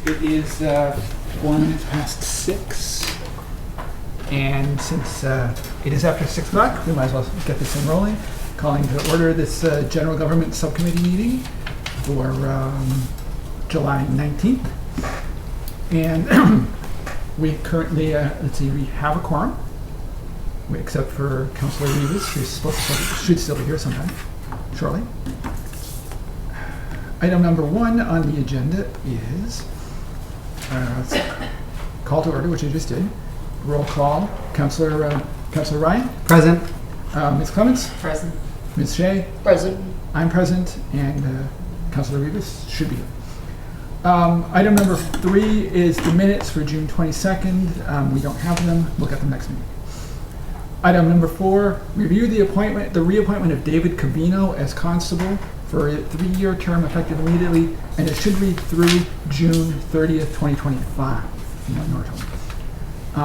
It is 6:01, and since it is after 6 o'clock, we might as well get this thing rolling. Calling to order this General Government Subcommittee meeting for July 19th. And we currently, let's see, we have a quorum, except for Councillor Rivas, who's supposed to should still be here sometime shortly. Item number 1 on the agenda is call to order, which I just did. Roll call. Councillor Ryan? Present. Ms. Clements? Present. Ms. Shea? Present. I'm present, and Councillor Rivas should be here. Item number 3 is the minutes for June 22nd. We don't have them. We'll get them next meeting. Item number 4, review the reappointment of David Cabino as constable for a 3-year term effective immediately, and it should read through June 30th, 2025.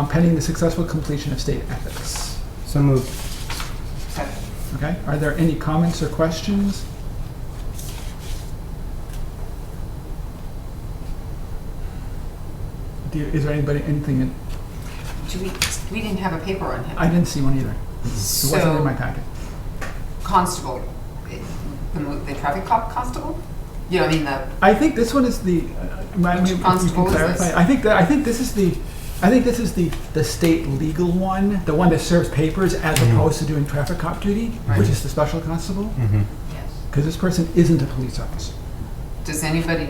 Pending the successful completion of state ethics. So moved. Second. Okay. Are there any comments or questions? Is there anything in? We didn't have a paper on him. I didn't see one either. It wasn't in my packet. Constable, the traffic cop constable? Yeah, I mean I think this one is the. Which constable is this? I think this is the. I think this is the state legal one, the one that serves papers as opposed to doing traffic cop duty, Right. which is the special constable. Yes. Because this person isn't a police officer. Does anybody?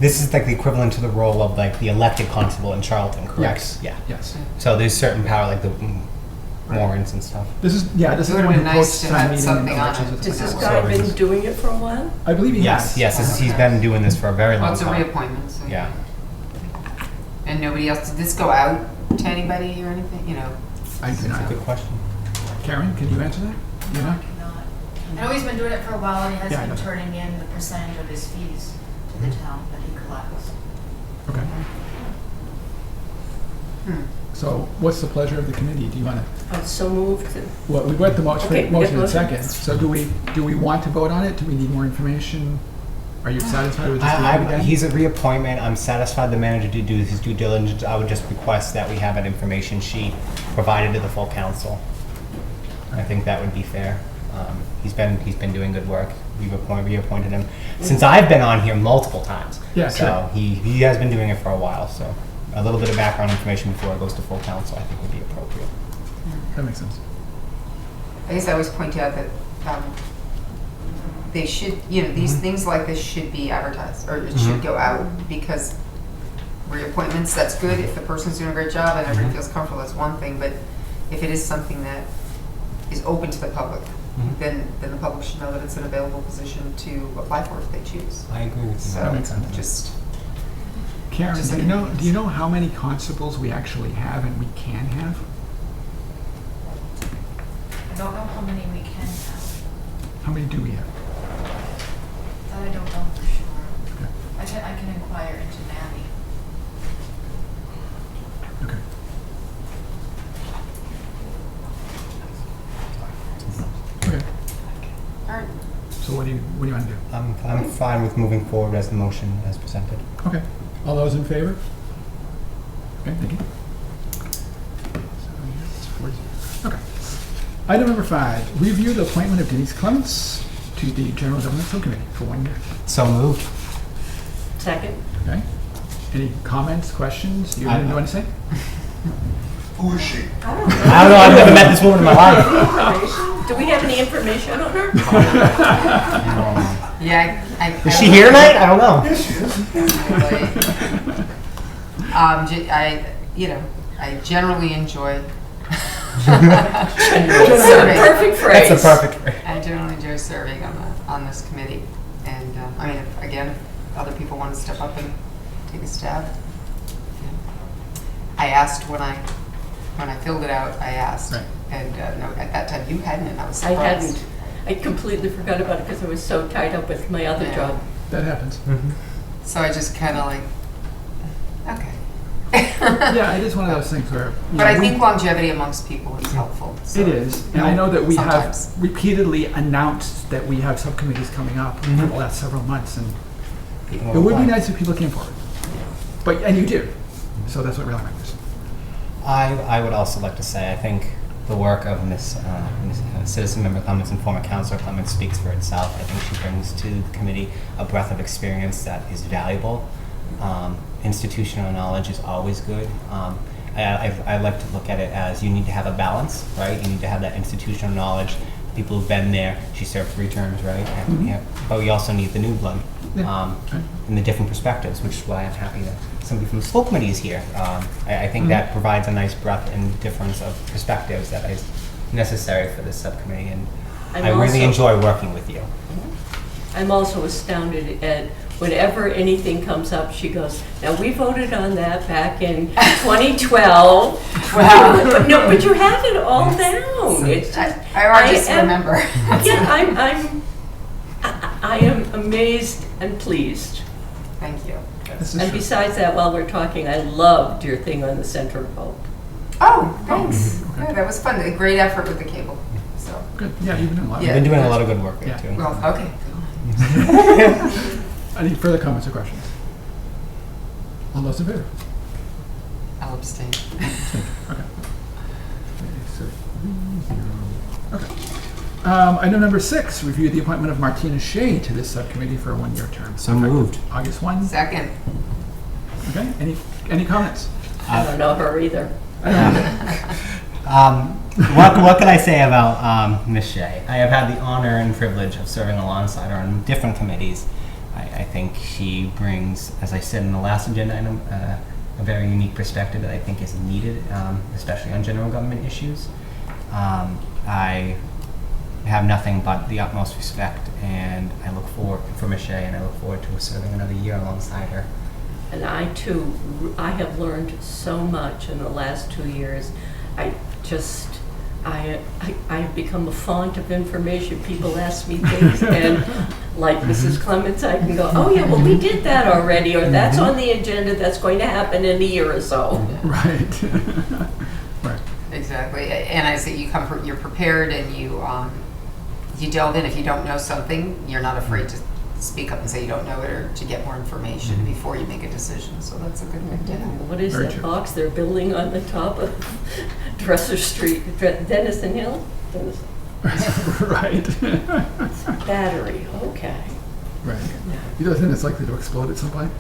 This is like the equivalent to the role of like the elected constable in Charlton, correct? Yes. Yeah. Yes. So there's certain power, like the warrants and stuff. This is It the would one have who been posts nice to time have meeting something and on elections. it. and Has stuff this like that. guy been doing it for a while? I believe he Yes, has. yes. He's been doing this for a very Well, long it's a time. reappointment, so. Yeah. And nobody else, did this go out to anybody or anything, you know? I do That's a not. good question. Karen, can you answer that? You know? Not. I know he's been doing it for a while, and he has Yeah, I been know. turning in the percentage of his fees to the town that he collects. Okay. So what's the pleasure of the committee? Do you want to? I'm so moved. Well, we've got the motion, Okay, motion in motion. second. So do we want to vote on it? Do we need more information? Are you satisfied with this again? He's a reappointment. I'm satisfied the manager did do his due diligence. I would just request that we have an information sheet provided to the full council. I think that would be fair. He's been doing good work. We've reappointed him since I've been on here multiple times. Yeah, so sure. he has been doing it for a while. So a little bit of background information before it goes to full council, I think, would be appropriate. That makes sense. I guess I always point out that they should, these things like this should be advertised, or it should go out, because reappointments, that's good if the person's doing a great job and everybody feels comfortable, that's one thing, but if it is something that is open to the public, then the public should know that it's an available position to apply for if they choose. I agree with you. So, That makes sense. just, Karen, Just do like you know how many constables we actually have and we can have? I don't know how many we can have. How many do we have? That I don't know for sure. Okay. I can inquire into Nabby. Okay. Okay. all right. So what do you want to do? I'm fine with moving forward as the motion as presented. Okay. All those in favor? Okay, thank you. So yes, 4-0. Okay. Item number 5, review the appointment of Denise Clements to the General Government Subcommittee for 1 year. So moved. Second. Okay. Any comments, questions? You have anything you want to say? Who is she? I don't know. I don't know. I've never met this woman in my life. Do we have any information on her? Yeah, Is she here tonight? I don't know. I generally enjoy Serving. Perfect phrase. That's a perfect phrase. I generally enjoy serving on this committee, and I mean, if other people want to step up and take a stab. I asked when I filled it out. I asked, Right. and no, at that time you hadn't, and I was I surprised. hadn't. I completely forgot about it because I was so tied up with my other Yeah. job. That happens. So I just kind of like, okay. Yeah, it is one of those things where. But I think longevity amongst people is helpful. So, It is, and I know that we sometimes. have repeatedly announced that we have subcommittees coming up for the last several months, and it would be nice if people came forward. And you do. So that's what really matters. I would also like to say, I think the work of Miss Citizen Member Clements and former Councilor Clements speaks for itself. I think she brings to the committee a breadth of experience that is valuable. Institutional knowledge is always good. I like to look at it as you need to have a balance, right? You need to have that institutional knowledge. People who've been there. She served 3 terms, right? And, yeah, but we also need the new blood and the different perspectives, which is why I'm happy that somebody from the school committee is here. I think that provides a nice breadth and difference of perspectives that is necessary for this subcommittee, and I really enjoy working with you. I'm also astounded at whenever anything comes up, she goes, now we voted on that back in 2012. Wow. But you have it all down. It's just, I just remember. yeah, I am amazed and pleased. Thank you. This is And true. besides that, while we're talking, I loved your thing on the center vote. Oh, thanks. Yeah, that was fun. A great effort with the cable. So, Good. Yeah, you've been doing a lot. Yeah. You've been doing a lot of good work there, Yeah. too. well, okay. Any further comments or questions? All those in favor? I'll abstain. Okay. Okay. Item number 6, review the appointment of Martina Shea to this subcommittee for a 1-year term. So moved. August 1. Second. Okay. Any comments? I don't know her either. What can I say about Ms. Shea? I have had the honor and privilege of serving alongside her on different committees. I think she brings, as I said in the last agenda item, a very unique perspective that I think is needed, especially on general government issues. I have nothing but the utmost respect, and I look forward for Ms. Shea, and I look forward to serving another year alongside her. And I too, I have learned so much in the last 2 years. I've become a font of information. People ask me things, and like Mrs. Clements, I can go, oh yeah, well we did that already, or that's on the agenda, that's going to happen in a year or so. Right. Right. Exactly. And I say you're prepared, and you delve in. If you don't know something, you're not afraid to speak up and say you don't know it, or to get more information before you make a decision. So that's a good thing to have. What is Very that true. box they're building on the top of Dresser Street, Dennison Hill? Right. Battery, okay. Right. You don't think it's likely to explode at some point?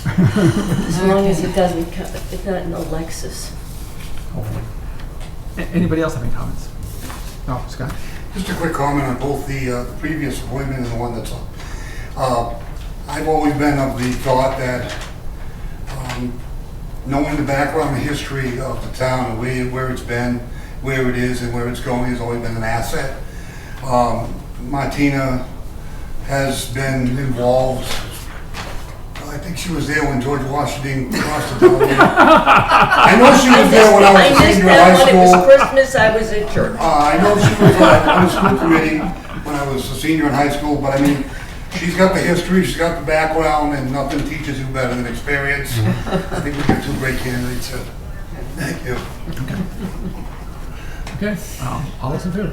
As long as it doesn't, it's not an Alexis. Hopefully. Anybody else have any comments? Oh, Scott? Just a quick comment on both the previous appointment and the one that's up. I've always been of the thought that knowing the background and history of the town and where it's been, where it is, and where it's going has always been an asset. Martina has been involved. I think she was there when George Washington crossed the boundary. I know she was there when I was a missed senior in that high when it was school. Christmas, I was at church. I know she was on the school committee when I was a senior in high school, but I mean, she's got the history, she's got the background, and nothing teaches you better than experience. I think we've got 2 great candidates. Thank you. Okay. All those in favor?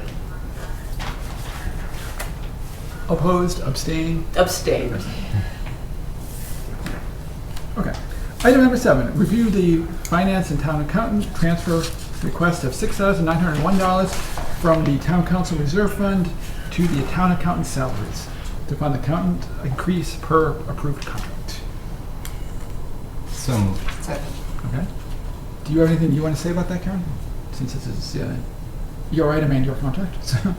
Opposed? Abstained? Abstain. Okay. Item number 7, review the finance and town accountant transfer request of $6,901 from the town council reserve fund to the town accountant salaries to fund accountant increase per approved contract. So moved. Second. Okay. Do you have anything you want to say about that, Karen? Since this is your item and your contract. So.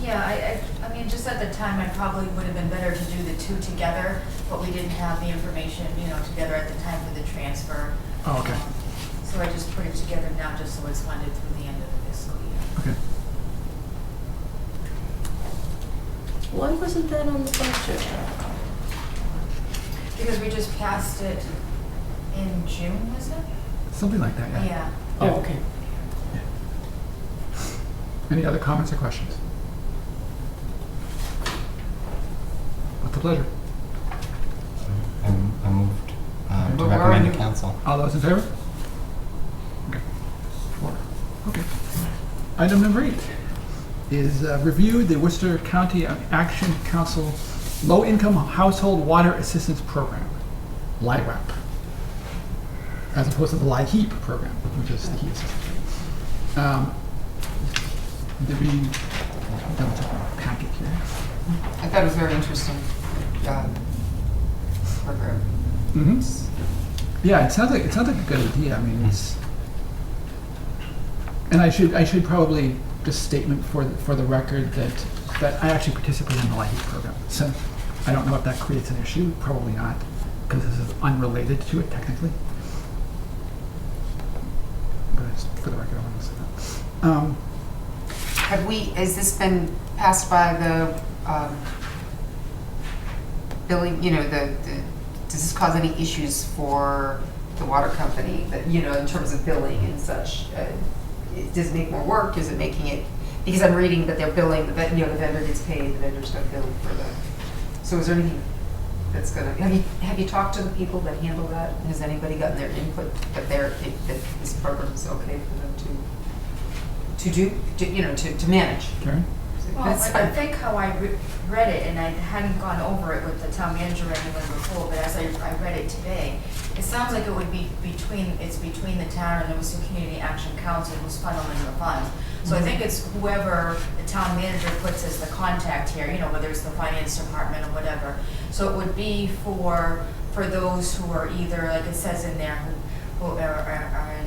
Yeah, I mean, just at the time, I probably would have been better to do the 2 together, but we didn't have the information, together at the time for the transfer. Oh, okay. So I just put it together now, just so it's funded through the end of the fiscal year. Okay. Why wasn't that on the budget? Because we just passed it in June, was it? Something like that, yeah. Yeah. Oh, okay. Any other comments or questions? What's the pleasure? I moved to But recommend we're- to council. All those in favor? Okay. 4. Okay. Item number 8 is review the Worcester County Action Council Low Income Household Water Assistance Program, LIRAP. as opposed to the LIHEAP program, which is the heat assistance. Did we double check our packet here? I thought it was very interesting program. Mm-hmm. Yeah, it sounds like a good idea. I mean, it's, and I should probably just statement for the record that I actually participate in the LIHEAP program. So I don't know if that creates an issue. Probably not, because this is unrelated to it technically. But it's, for the record, I want to say that. Has this been passed by the billing, does this cause any issues for the water company, that, in terms of billing and such? Does it make more work? Is it making it, because I'm reading that they're billing, the vendor gets paid, the vendor's gonna bill for the, so is there anything that's gonna, have you talked to the people that handle that? Has anybody gotten their input that that this program is okay for them to manage? Karen? Well, I think how I read it, and I hadn't gone over it with the town manager or anyone before, but as I read it today, it sounds like it would be between the town and the Worcester Community Action Council who's funneling the funds. So I think it's whoever the town manager puts as the contact here, whether it's the finance department or whatever. So it would be for those who are either, like it says in there, who are in,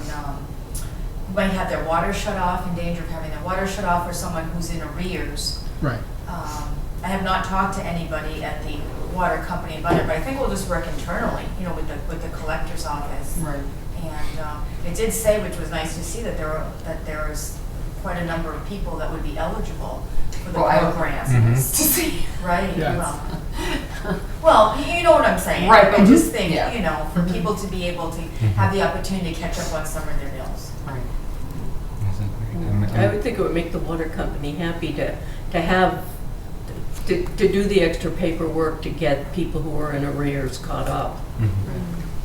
might have their water shut off, in danger of having their water shut off, or someone who's in arrears. Right. I have not talked to anybody at the water company about it, but I think we'll just work internally, with the collector's office. Right. And it did say, which was nice to see, that there was quite a number of people that would be eligible for the program. To see. Right? Yeah. Well, you know what I'm saying. Right. I just think, Yeah. for people to be able to have the opportunity to catch up on some of their bills. Right. I would think it would make the water company happy to do the extra paperwork to get people who are in arrears caught up.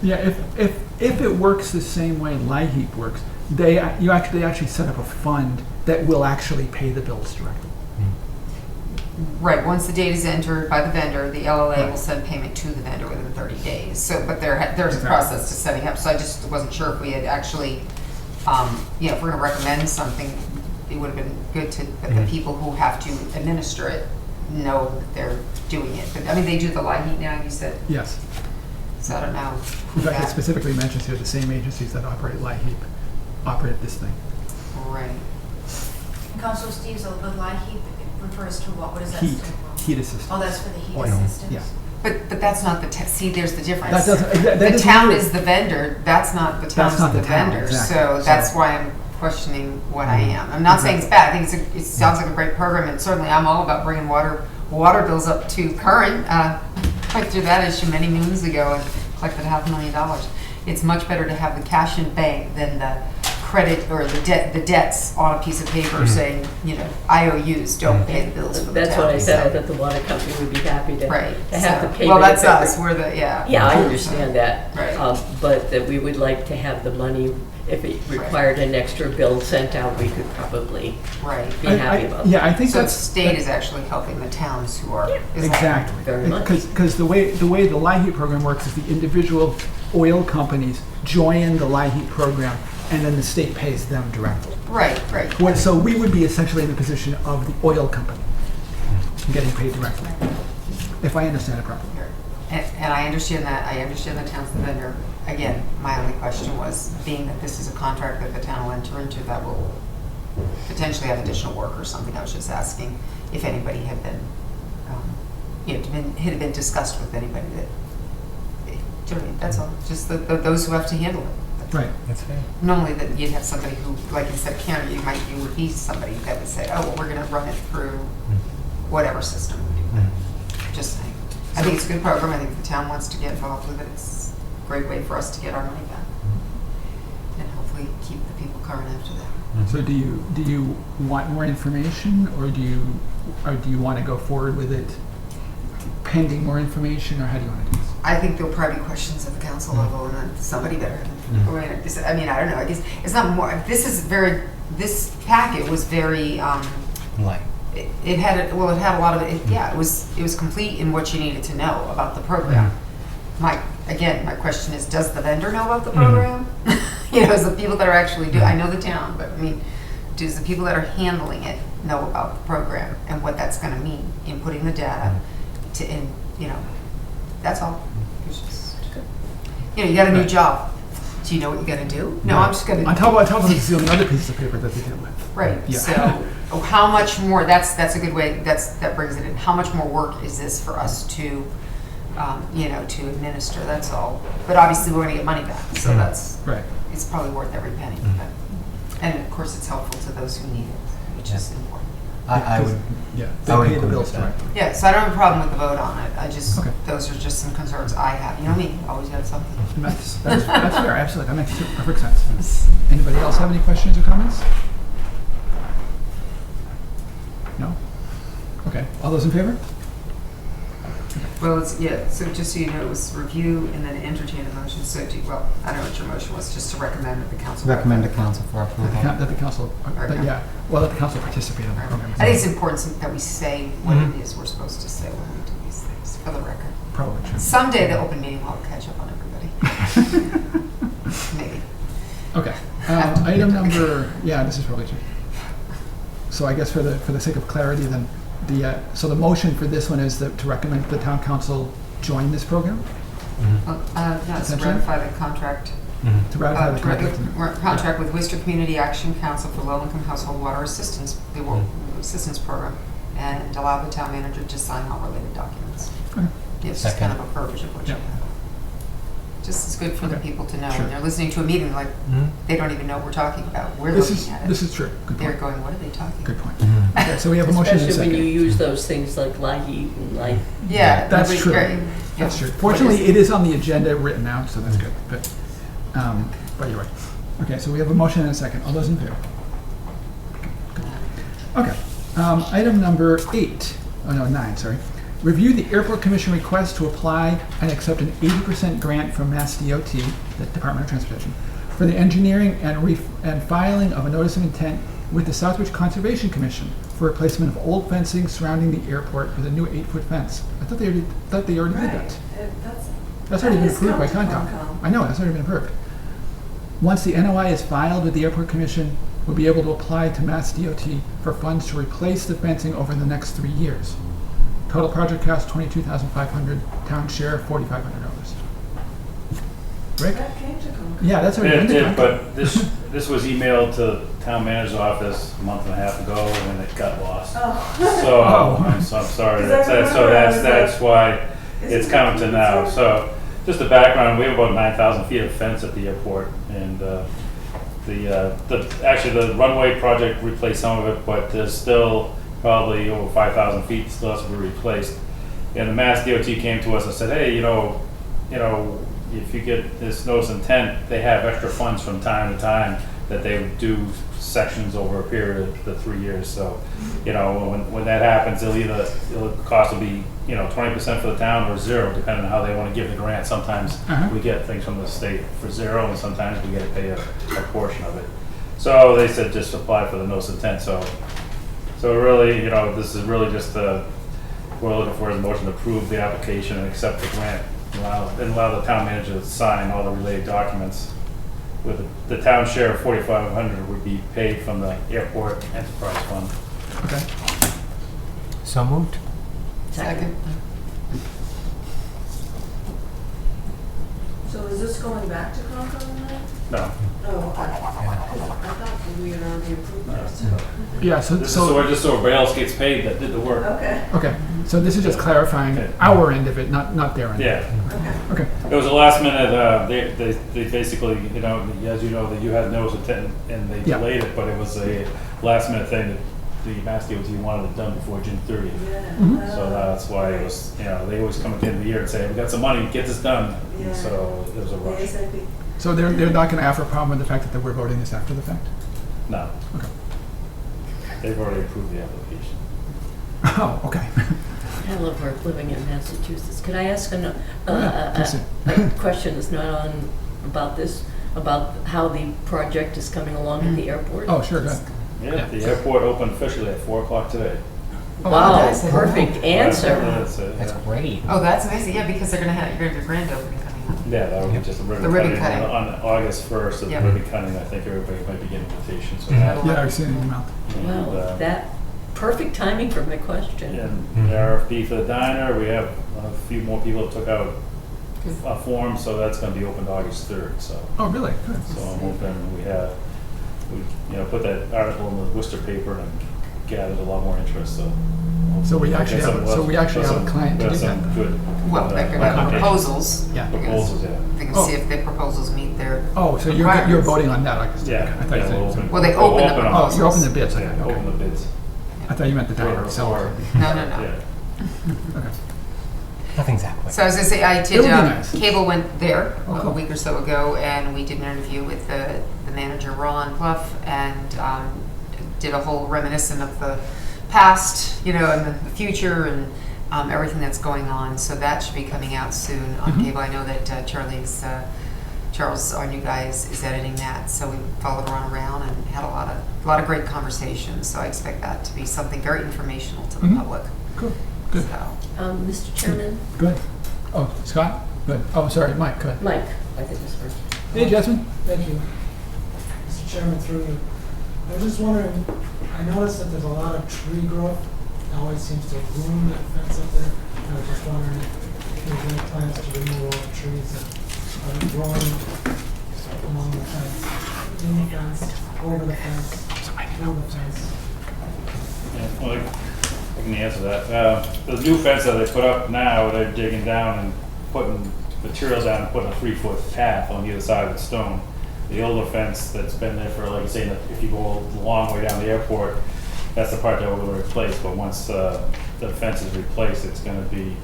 Yeah, if it works the same way LIHEAP works, they actually set up a fund that will actually pay the bills directly. Right, once the date is entered by the vendor, the LLA will send payment to the vendor within 30 days. So, but there's a process to setting up, so I just wasn't sure if we had actually, if we're gonna recommend something, it would have been good to, that the people who have to administer it know that they're doing it. But, they do the LIHEAP now, you said, Yes. so I don't know who In fact, it that, specifically mentions here the same agencies that operate LIHEAP operate this thing. right. And Councilor Steves, the LIHEAP refers to what? What does that Heat, stand for? heat assistance. Oh, that's for the heat Oil. assistance? Yeah. But that's not the, see, there's the difference. That doesn't, that The doesn't town do it. is the vendor, that's not the town, That's not is the the town, vendor. exactly. So that's why I'm questioning what I am. I'm not saying it's bad, I think it sounds like a great program, and certainly I'm all about bringing water bills up to current. Went through that issue many moons ago and collected $500,000. It's much better to have the cash in bank than the credit or the debts on a piece of paper saying, IOUs, don't pay the bills for the town. That's what I said, So- that the water company would be happy to Right. have the so- payment. Well, that's if us, ever- we're the, yeah. Yeah, I understand that. Right. But that we would like to have the money, if it required an extra bill sent out, we could probably Right. be happy about that. Yeah, I think So the that's state is actually helping the towns who are. is that- exactly Very much. because the way the LIHEAP program works is the individual oil companies join the LIHEAP program, and then the state pays them directly. Right. So we would be essentially in the position of the oil company getting paid directly, if I understand it properly. And I understand that, I understand the town's the vendor. Again, my only question was, being that this is a contract that the town will enter into that will potentially have additional work or something, I was just asking if anybody had been, had been discussed with anybody that, that's all, just those who have to handle it. Right. That's fair. Normally that you'd have somebody who, like instead of Karen, you would be somebody that would say, oh, well, we're gonna run it through whatever system. Just saying. I think it's a good program. I think if the town wants to get involved with it, it's a great way for us to get our money back. And hopefully keep the people current after that. So do you want more information, or do you want to go forward with it pending more information, or how do you want to do this? I think there'll probably be questions at the council level, and then somebody better. I mean, I don't know. I guess it's not more. This packet was very. Light. It had a lot of it. Yeah, it was complete in what you needed to know about the program. again, my question is, does the vendor know about the program? You know, is the people that are actually doing, I know the town, but I mean, does the people that are handling it know about the program and what that's gonna mean, inputting the data to, you know, that's all. It's just, you know, you got a new job. Do you know what you're gonna do? No, I'm just gonna. On top of it's the other pieces of paper that they deal with. Right, Yeah. so how much more, that's a good way, that brings it in. How much more work is this for us to, you know, to administer, that's all. But obviously, we're gonna get money back, so that's, Right. it's probably worth every penny. But- And of course, it's helpful to those who need it, which is important. I would, Yeah, I they would pay the agree bills with that. directly. Yeah, so I don't have a problem with the vote on it. I just, Okay. those are just some concerns I have. You know me, always have something. That's fair, absolutely, that makes perfect sense. Anybody else have any questions or comments? No? Okay, all those in favor? Well, it's, yeah, so just so you know, it was review and then entertain a motion. So, well, I don't know what your motion was, just to recommend that the council. recommend to council for That approval. the council, Okay. yeah, well, that the council participate in the program. I think it's important that we say what Mhm. it is we're supposed to say when we do these things, for the record. Probably true. Someday the open meeting law will catch up on everybody. Maybe. Okay, Have to be item a- number, yeah, this is probably true. So I guess for the sake of clarity, then, so the motion for this one is that to recommend the town council join this program? No, it's to Essentially? ratify the contract. To ratify the To ratify contract? the contract with Worcester Community Action Council for Low-Income Household Water Assistance, the assistance program, and allow the town manager to sign all related documents. Okay. It's just kind of Second. a verbiage of what you Yeah. have. Just as good for the Okay. people to know. Sure. When they're listening to a meeting, like, they don't even know what we're talking about. We're This looking is, at it. this is true, good They're point, going, what are they talking about? good point. Okay, so we have a motion and a Especially when you second. use those things like LIHEAP and like, Yeah. That's nobody- true. right. That's Yeah. true. Fortunately, it is on the agenda written out, so that's good, but you're right. Okay, so we have a motion and a second, all those in favor? Okay, item number 9, sorry. Review the Airport Commission request to apply and accept an 80% grant from Mass DOT, the Department of Transportation, for the engineering and filing of a notice of intent with the Southbridge Conservation Commission for replacement of old fencing surrounding the airport with a new 8-foot fence. I thought they already did that. That's already been approved by Concom. I know, that's already been approved. Once the NOI is filed with the Airport Commission, we'll be able to apply to Mass DOT for funds to replace the fencing over the next 3 years. Total project cost $22,500, town share $4,500. Rick? Yeah, that's already It been did, done. but this was emailed to town manager's office a month and a half ago, and it got lost. So, Oh. I'm sorry, that's why it's coming to now. So, just the background, we have about 9,000 feet of fence at the airport, and actually the runway project replaced some of it, but there's still probably over 5,000 feet still has to be replaced. And the Mass DOT came to us and said, hey, you know, if you get this notice of intent, they have extra funds from time to time that they would do sections over a period of the 3 years. So, when that happens, it'll cost will be, 20% for the town or 0, depending on how they want to give the grant. Sometimes we get things from the state for 0, and sometimes we get to pay a portion of it. So they said just apply for the notice of intent. So really, this is really just we're looking for is a motion to approve the application and accept the grant, and allow the town manager to sign all the related documents. With the town share of $4,500 would be paid from the airport enterprise fund. Okay. So moved. Second. So is this going back to Concom then? No, Oh, okay. 'Cause I thought we had already approved this. Yeah, so, this is just so everybody else gets paid that did the work. Okay, okay, so this is just clarifying Okay. our end of it, not their end. Yeah, okay. Okay, it was a last minute. They basically, as you know, that you had notice of intent and they Yeah. delayed it, but it was a last minute thing that the Mass DOT wanted it done before June 30th. Yeah. So that's why it was, they always come at the end of the year and say, we got some money, get this done. Yeah. And so it was a rush. ASAP. so they're not going to have a problem with the fact that we're voting this after the fact? No, Okay. they've already approved the application. Oh, okay. I love living in Massachusetts. Could I ask Yeah, please a question that's not on about this, about how the project is coming along at the airport? Oh, sure, go ahead. Yeah, the airport opened officially at 4 o'clock today. Wow, that's- perfect answer. That's it, That's yeah. great. Oh, that's amazing. Yeah, because you're gonna have your grand opening coming Yeah, that would be just a The ribbon ribbon cutting cutting. on August 1st, the Yeah. ribbon cutting, I think everybody might be getting invitations for Mhm. that. Yeah, I've seen an email. And, Wow, that, perfect timing for my question. And the RFP for the diner, we have a few more people that took out a form, so that's gonna be opened August 3rd, so. Oh, really? Good. So I'm hoping put that article in the Worcester paper and gathered a lot more interest, so. So we Get actually some- have, so we actually have a some- client to got do some that. good. Well, they're gonna have applications. proposals. Yeah. Proposals, yeah. They can Oh. see if their proposals meet their Oh, so you're requirements. voting on that, I guess. Yeah. Okay, I thought you yeah, said. we'll open- Well, they we'll open the them. proposals. Oh, you're opening the bids, okay. Yeah, open the Okay. bids. I thought you meant the diner itself. Or- No, no, no. Yeah. Okay. Nothing's that quick. So I was gonna say, I It'll did, be nice. Cable went there Oh, a cool. week or so ago, and we did an interview with the manager, Ron Bluff, and did a whole reminiscent of the past, and the future, and everything that's going on. So that should be coming out soon on Mhm. Cable. I know that Charles, our new guy, is editing that, so we followed Ron around and had a lot of great conversations. So I expect that to be something very informational to the Mhm. public. Cool. Good. So, Mr. Chairman, Good. Oh, Scott? Good. Oh, sorry, Mike, good. Mike, I think was first. Hey, Jasmine? Thank you. Mr. Chairman, through you. I was just wondering, I noticed that there's a lot of tree growth. It always seems to ruin that fence up there. I was just wondering if there's any plans to remove all the trees that are growing along the fence, in the fence, over the fence, through the fence. Yeah, well, I can answer that. The new fence that they put up now, they're digging down and putting materials down and putting a 3-foot path on either side of the stone. The older fence that's been there for, like you say, if you go a long way down the airport, that's the part that we're gonna replace, but once the fence is replaced, it's gonna be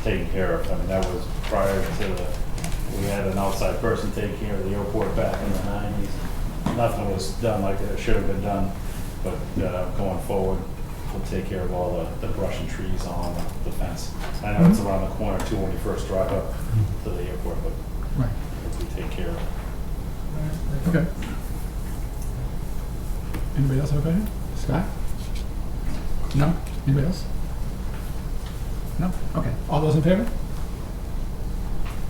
taken care of. I mean, that was prior to we had an outside person taking care of the airport back in the 90s. Nothing was done like it should have been done, but going forward, we'll take care of all the brush and trees on the fence. I know it's around the corner too when you first drive up to the airport, but Right. we take care of it. Okay. Anybody else have a question? Scott? No? Anybody else? No? Okay. All those in favor?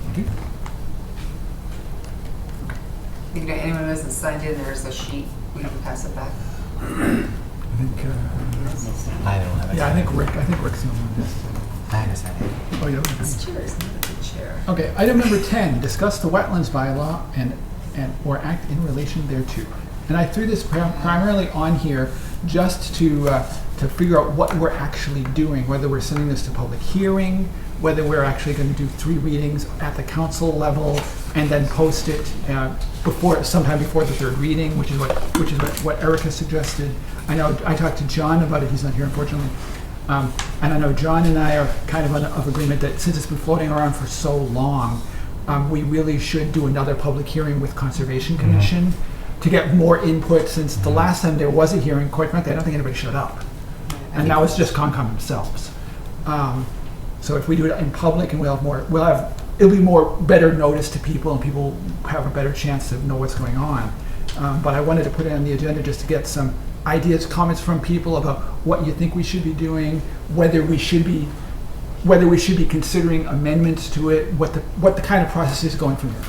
Thank you. if anyone hasn't signed in, there's a sheet. We can pass it back. I think, I don't have it. yeah, I think Rick's the only one. Yes. I understand it. Oh, you This don't? chair is not a good chair. Okay, item number 10, discuss the wetlands bylaw and or act in relation thereto. And I threw this primarily on here just to figure out what we're actually doing, whether we're sending this to public hearing, whether we're actually going to do 3 readings at the council level and then post it sometime before the 3rd reading, which is what Erica suggested. I know I talked to John about it. He's not here, unfortunately. And I know John and I are kind of agreement that since it's been floating around for so long, we really should do another public hearing with Conservation Commission to get more input, since the last time there was a hearing, quite frankly, I don't think anybody showed up. And that was just Concom themselves. So if we do it in public and it'll be more better notice to people and people have a better chance to know what's going on. But I wanted to put it on the agenda just to get some ideas, comments from people about what you think we should be doing, whether we should be considering amendments to it, what the kind of process is going from there.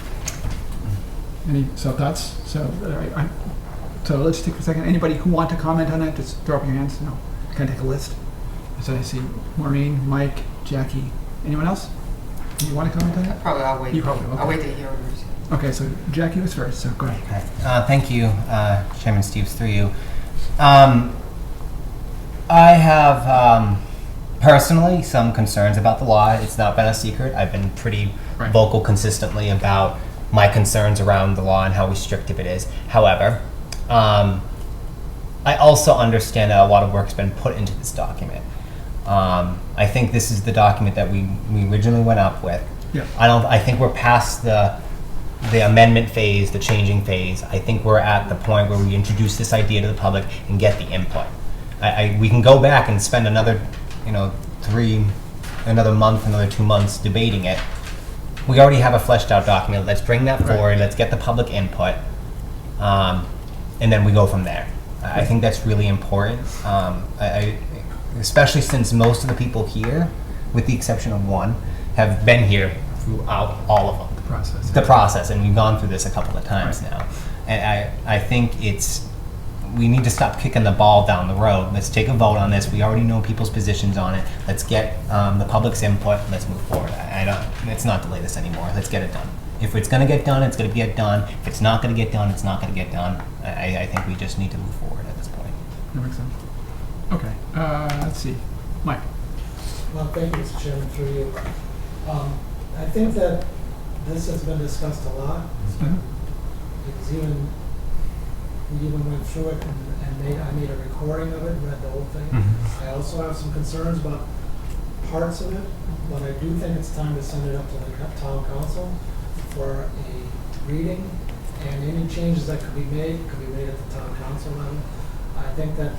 Any thoughts? So let's take a second. Anybody who want to comment on it, just throw up your hands. No, can I take a list? So I see Maureen, Mike, Jackie. Anyone else? You want to comment on it? Probably I'll wait. You probably will. I'll wait to hear yours. Okay, so Jackie was first. So go ahead. Okay. Thank you, Chairman Steves, through you. I have personally some concerns about the law. It's not been a secret. I've been pretty Right. vocal consistently about my concerns around the law and how restrictive it is. However, I also understand that a lot of work's been put into this document. I think this is the document that we originally went up with. Yeah. I think we're past the amendment phase, the changing phase. I think we're at the point where we introduce this idea to the public and get the input. We can go back and spend another, another month, another 2 months debating it. We already have a fleshed out document. Let's bring that forward. Let's get the public input, and then we go from there. I think that's really important, especially since most of the people here, with the exception of one, have been here throughout all of them. Process. The process, and we've gone through this a couple of times Right. now. And I think we need to stop kicking the ball down the road. Let's take a vote on this. We already know people's positions on it. Let's get the public's input. Let's move forward. Let's not delay this anymore. Let's get it done. If it's going to get done, it's going to get done. If it's not going to get done, it's not going to get done. I think we just need to move forward at this point. That makes sense. Okay, let's see. Mike? Well, thank you, Mr. Chairman, through you. I think that this has been discussed a lot. Mhm. Because we even went through it and I made a recording of it and read the whole thing. Mhm. I also have some concerns about parts of it, but I do think it's time to send it up to the town council for a reading, and any changes that could be made at the town council level. I think that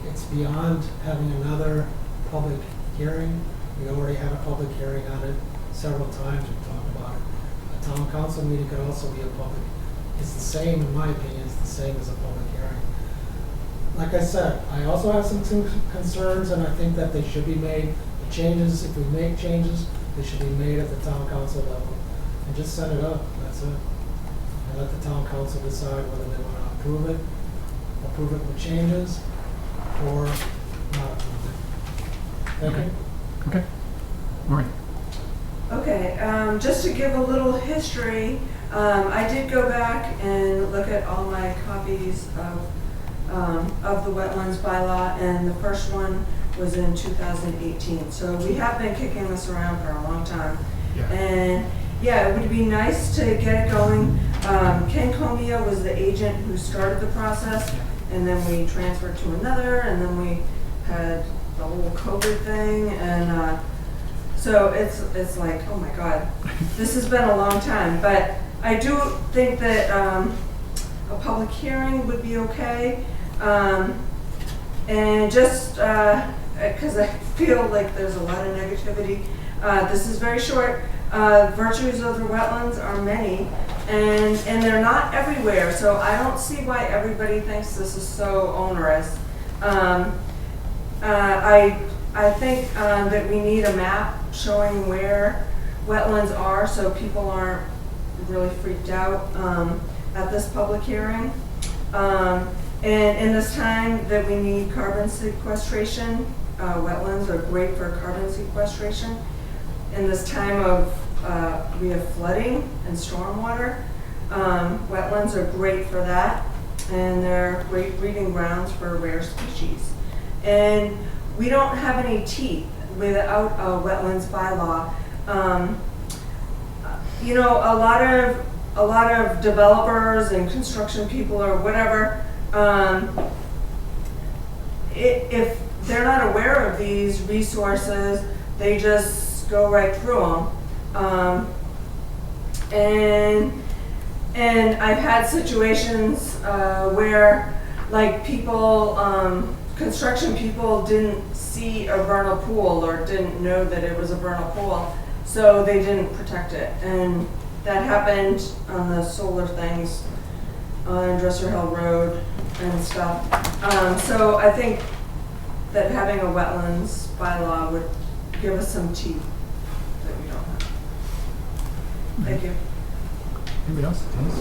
it's beyond having another public hearing. We already had a public hearing on it several times. We've talked about it. A town council meeting could also be a public. It's the same, in my opinion, it's the same as a public hearing. Like I said, I also have some concerns, and I think that they should be made. The changes, if we make changes, they should be made at the town council level. And just set it up, that's it. And let the town council decide whether they want to approve it with changes, or not approve it. Thank you. Okay. Maureen? Okay, just to give a little history, I did go back and look at all my copies of the wetlands bylaw, and the first one was in 2018. So we have been kicking this around for a long time. Yeah. And yeah, it would be nice to get it going. Ken Comia was the agent who started the process, and then we transferred to another, and then we had the whole COVID thing, and so it's like, oh my God, this has been a long time. But I do think that a public hearing would be okay, and just because I feel like there's a lot of negativity. This is very short. Virtues of the wetlands are many, and they're not everywhere, so I don't see why everybody thinks this is so onerous. I think that we need a map showing where wetlands are, so people aren't really freaked out at this public hearing. And in this time that we need carbon sequestration, wetlands are great for carbon sequestration. In this time of we have flooding and stormwater, wetlands are great for that, and they're great breeding grounds for rare species. And we don't have any teeth without a wetlands bylaw. You know, a lot of developers and construction people or whatever, if they're not aware of these resources, they just go right through them. And I've had situations where, like, people, construction people didn't see a vernal pool or didn't know that it was a vernal pool, so they didn't protect it. And that happened on the solar things on Dresser Hill Road and stuff. So I think that having a wetlands bylaw would give us some teeth that we don't have. Thank you. Anybody else? Dennis?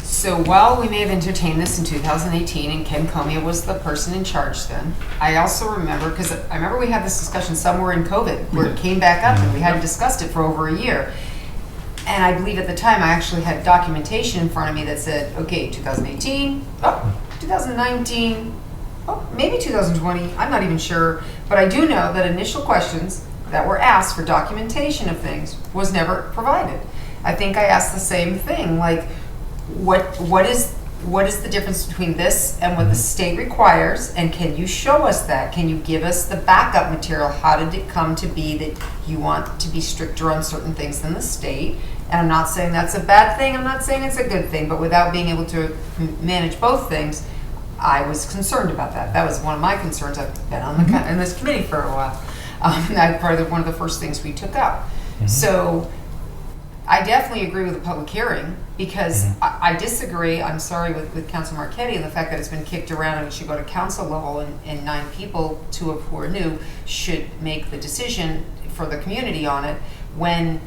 So while we may have entertained this in 2018 and Ken Comia was the person in charge then, I also remember, because I remember we had this discussion somewhere in COVID where it came back up and we hadn't discussed it for over a year. And I believe at the time I actually had documentation in front of me that said, okay, 2018, 2019, maybe 2020, I'm not even sure. But I do know that initial questions that were asked for documentation of things was never provided. I think I asked the same thing, like, what is the difference between this and what the state requires, and can you show us that? Can you give us the backup material? How did it come to be that you want to be stricter on certain things than the state? And I'm not saying that's a bad thing, I'm not saying it's a good thing, but without being able to manage both things, I was concerned about that. That was one of my concerns. I've been on in this committee for a while. That's probably one of the first things we took out. So I definitely agree with the public hearing, because I disagree, I'm sorry, with Council Marchetti and the fact that it's been kicked around and it should go to council level, and 9 people, 2 of who are new, should make the decision for the community on it, when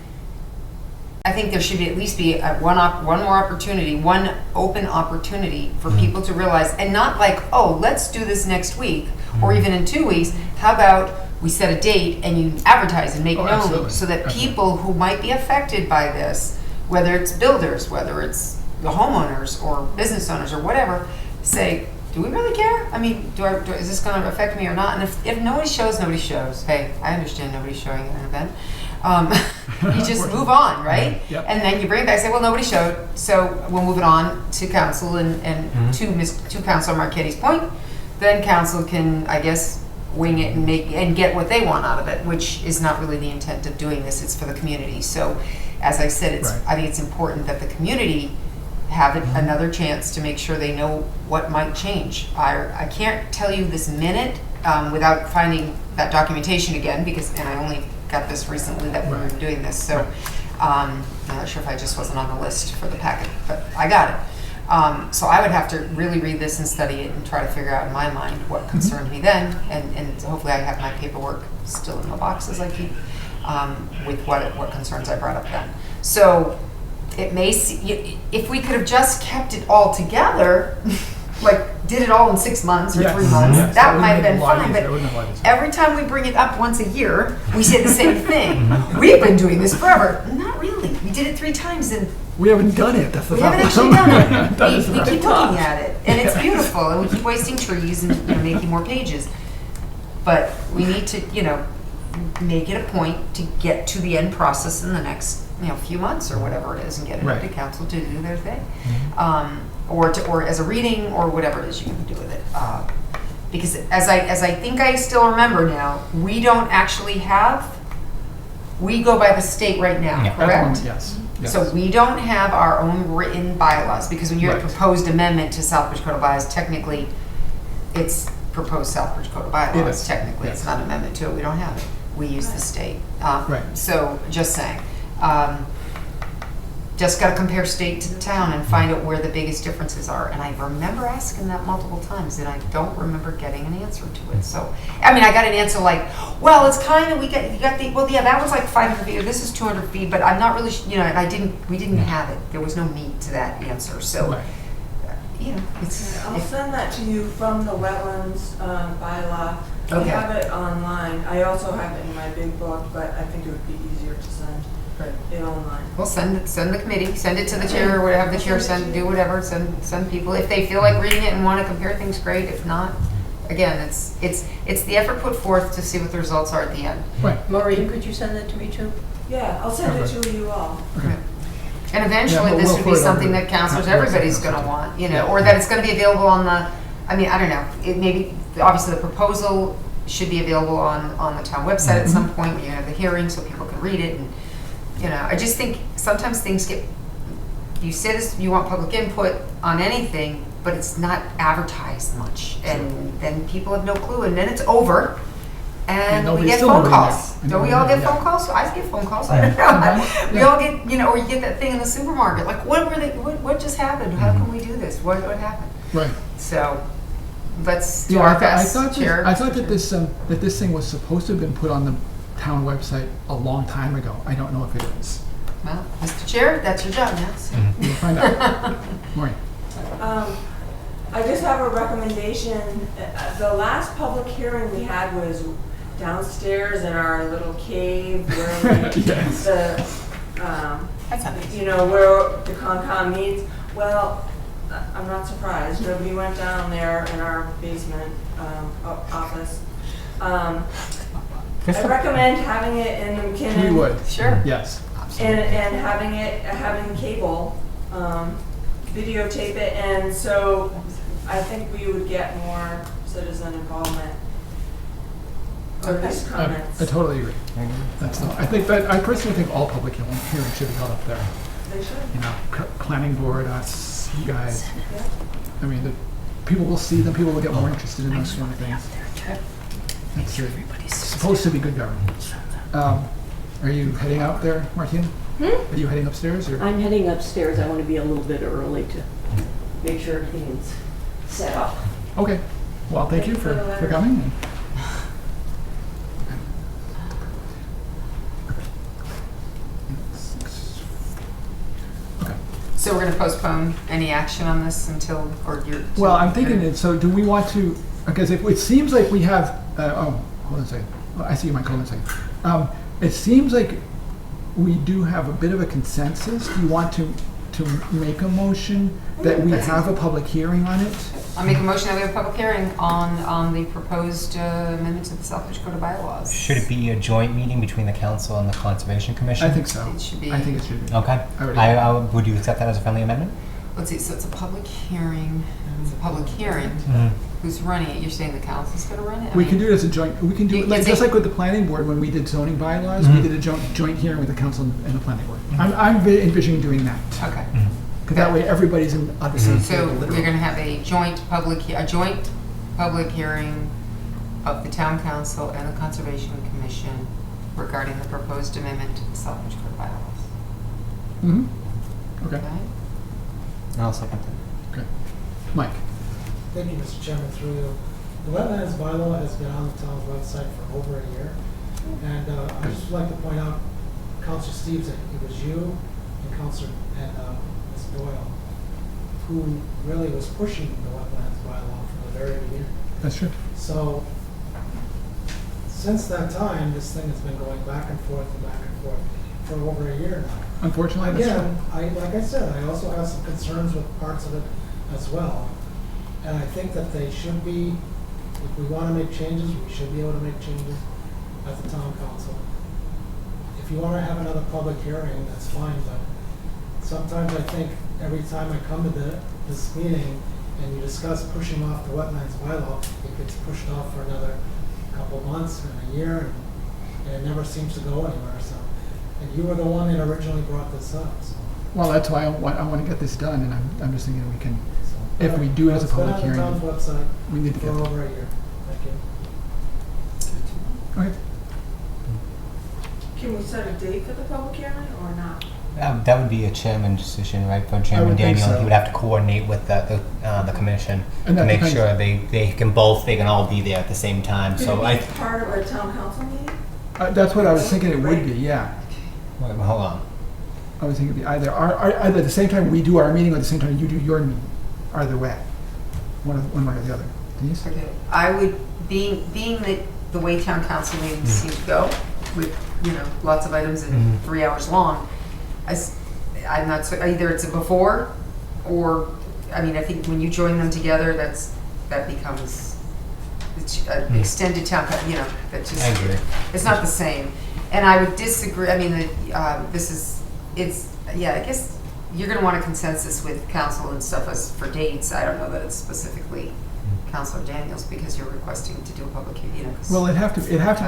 I think there should be at least be one more opportunity, one open opportunity for people to realize, and not like, oh, let's do this next week, or even in 2 weeks. How about we set a date and you advertise and make known, absolutely. so that Absolutely. people who might be affected by this, whether it's builders, whether it's the homeowners or business owners or whatever, say, do we really care? I mean, is this going to affect me or not? And if nobody shows, nobody shows. Hey, I understand nobody's showing at an event. You just move on, right? Yep. And then you bring it back and say, well, nobody showed, so we'll move it on to council. And to Councilor Marchetti's point, then council can, I guess, wing it and get what they want out of it, which is not really the intent of doing this. It's for the community. So, as I said, Right. I think it's important that the community have another chance to make sure they know what might change. I can't tell you this minute without finding that documentation again, and I only got this recently that we were Right. doing this. So I'm not sure if I just wasn't on the list for the packet, but I got it. So I would have to really read this and study it and try to figure out in my mind what concerned me then, and hopefully I have my paperwork still in the boxes I keep with what concerns I brought up then. So it may if we could have just kept it all together, like did it all in 6 months or Yes. 3 months, Yes. that would might have make it been a lot fine. easier. It But would have been a lot easier. every time we bring it up once a year, we say the same thing. We've been doing this forever. Not really. We did it 3 times and We haven't done it. That's the we haven't problem. actually done That it. is We right. keep looking at it, and it's beautiful, and we keep wasting trees and making more pages. But we need to, make it a point to get to the end process in the next, few months or whatever it is, and get it up to Right. council to do their thing, or as a reading or whatever it is you can do with it. Because as I think I still remember now, we don't actually we go by the state right now, Yeah. At the correct? moment, yes. Yes. So we don't have our own written bylaws, because when you're a Right. proposed amendment to Southbridge Code of Bylaws, technically, it's proposed Southbridge Code of It Bylaws, is, technically, it's yes. not an amendment to it, we don't have it, we use the state. Right. So, just saying, just gotta compare state to the town and find out where the biggest differences are, and I remember asking that multiple times, and I don't remember getting an answer to it, so, I got an answer like, well, it's kind of, that was like 500 feet, or this is 200 feet, but I'm not really, and we didn't have it, there was no meat to that answer, so, Right. it's. I'll send that to you from the wetlands bylaw. I Okay. have it online. I also have it in my big book, but I think it would be easier to send it online. Well, send the committee, send it to the chair, or whatever, have the chair do whatever, send people, if they feel like reading it and want to compare things, great, if not, again, it's the effort put forth to see what the results are at the end. Right. Maureen, could you send that to me too? Yeah, I'll send it to you all. Okay. And eventually, Yeah, we'll- this we'll would be put it something under that counselors, the everybody's council. gonna want, Yeah. or that it's gonna be available on the, I don't know, it maybe, obviously the proposal should be available on the town website at some point when you have the hearing, so people can read it, and, I just think sometimes things you say this, you want public input on anything, but it's not advertised much, and then people have no clue, and then it's over, And and we nobody's get still phone nobody calls. knows. And Don't we nobody all knows, get yeah. phone calls? I get phone calls. I don't know. We all get, or you get that thing in the supermarket, like, what just happened? How can we do this? What happened? Right. So, let's do Yeah, our I best, thought Chair. that this thing was supposed to have been put on the town website a long time ago. I don't know if it is. Well, Mr. Chair, that's your job now. so. We'll find out. Maureen. I just have a recommendation. The last public hearing we had was downstairs in our little cave where we, Yes. That's not nice. where the Concom meets. Well, I'm not surprised. Nobody went down there in our basement office. I recommend having it in the McKinnon. We would. Sure. Yes. And having cable videotape it, and so I think we would get more citizen involvement. Or at least comments. I totally agree. I personally think all public hearings should be held up there. They should. Planning board, us, you guys. Yeah. The people will see them. People will get more interested in those kind of things. It's supposed to be good governance. Are you heading out there, Martina? Are you heading upstairs? Or? I'm heading upstairs. I want to be a little bit early to make sure everything's set up. Okay. Well, thank you for coming. So we're gonna postpone any action on this until, or you're. Well, I'm thinking it, so do we want to, because if, it seems like we have, hold on a second. I see you, Mike, hold on a second. It seems like we do have a bit of a consensus. Do you want to make a motion that we have a public hearing on it? I'll make a motion that we have a public hearing on the proposed amendment to the Southbridge Code of Bylaws. Should it be a joint meeting between the council and the Conservation Commission? I think so. It should be. I think it should be. Okay. Would you accept that as a friendly amendment? Let's see, so it's a public hearing. It's a public hearing. Who's running it? You're saying the council's gonna run it? I We mean, can do it as a joint, we can do it, like, just like with the planning board, when we did zoning bylaws, we did a joint hearing with the council and the planning board. I'm envisioning doing that, Okay. because that way everybody's on the same So table. we're gonna have a joint public hearing of the town council and the conservation commission regarding the proposed amendment to the Southbridge Code of Bylaws. Mm-hmm. Okay, Okay? I'll second that. okay. Mike? Thank you, Mr. Chairman, through you. The wetlands bylaw has been on the town's website for over a year. And I just would like to point out, Councilor Steves, it was you and Councilor and Ms. Doyle who really was pushing the wetlands bylaw from the very beginning. That's true. So, since that time, this thing has been going back and forth for over a year now. Unfortunately, that's true. Again, like I said, I also have some concerns with parts of it as well. And I think that they should be, if we want to make changes, we should be able to make changes as the town council. If you want to have another public hearing, that's fine, but sometimes I think every time I come to this meeting and you discuss pushing off the wetlands bylaw, it gets pushed off for another couple months and a year, and it never seems to go anywhere. So, and you were the one that originally brought this up. So, Well, that's why I want to get this done, and I'm just thinking we can, if we do it as a public hearing, it's been on the town's website we need to for get that. over a year. Thank you. Okay. Can we set a date for the public hearing or not? That would be a chairman decision, right? For Chairman would think Daniel, so. he would have to coordinate with the commission And to that make depends- sure they can all be there at the same time. So Could I, it be part of a town council meeting? That's what I was thinking it would be, yeah. wait, hold on. I was thinking it'd be either at the same time we do our meeting or at the same time you do your meeting. Either way. One way or the other. Denise? Okay. I would, being that the way town council meetings seem to go, with, lots of items and 3 hours long, I'm not, either it's a before, or, I think when you join them together, that becomes an extended town, that just, I agree. it's not the same. And I would disagree, I guess you're gonna want a consensus with council and stuff as for dates. I don't know that it's specifically Councilor Daniels, because you're requesting to do a public hearing, 'cause- Well, it'd have to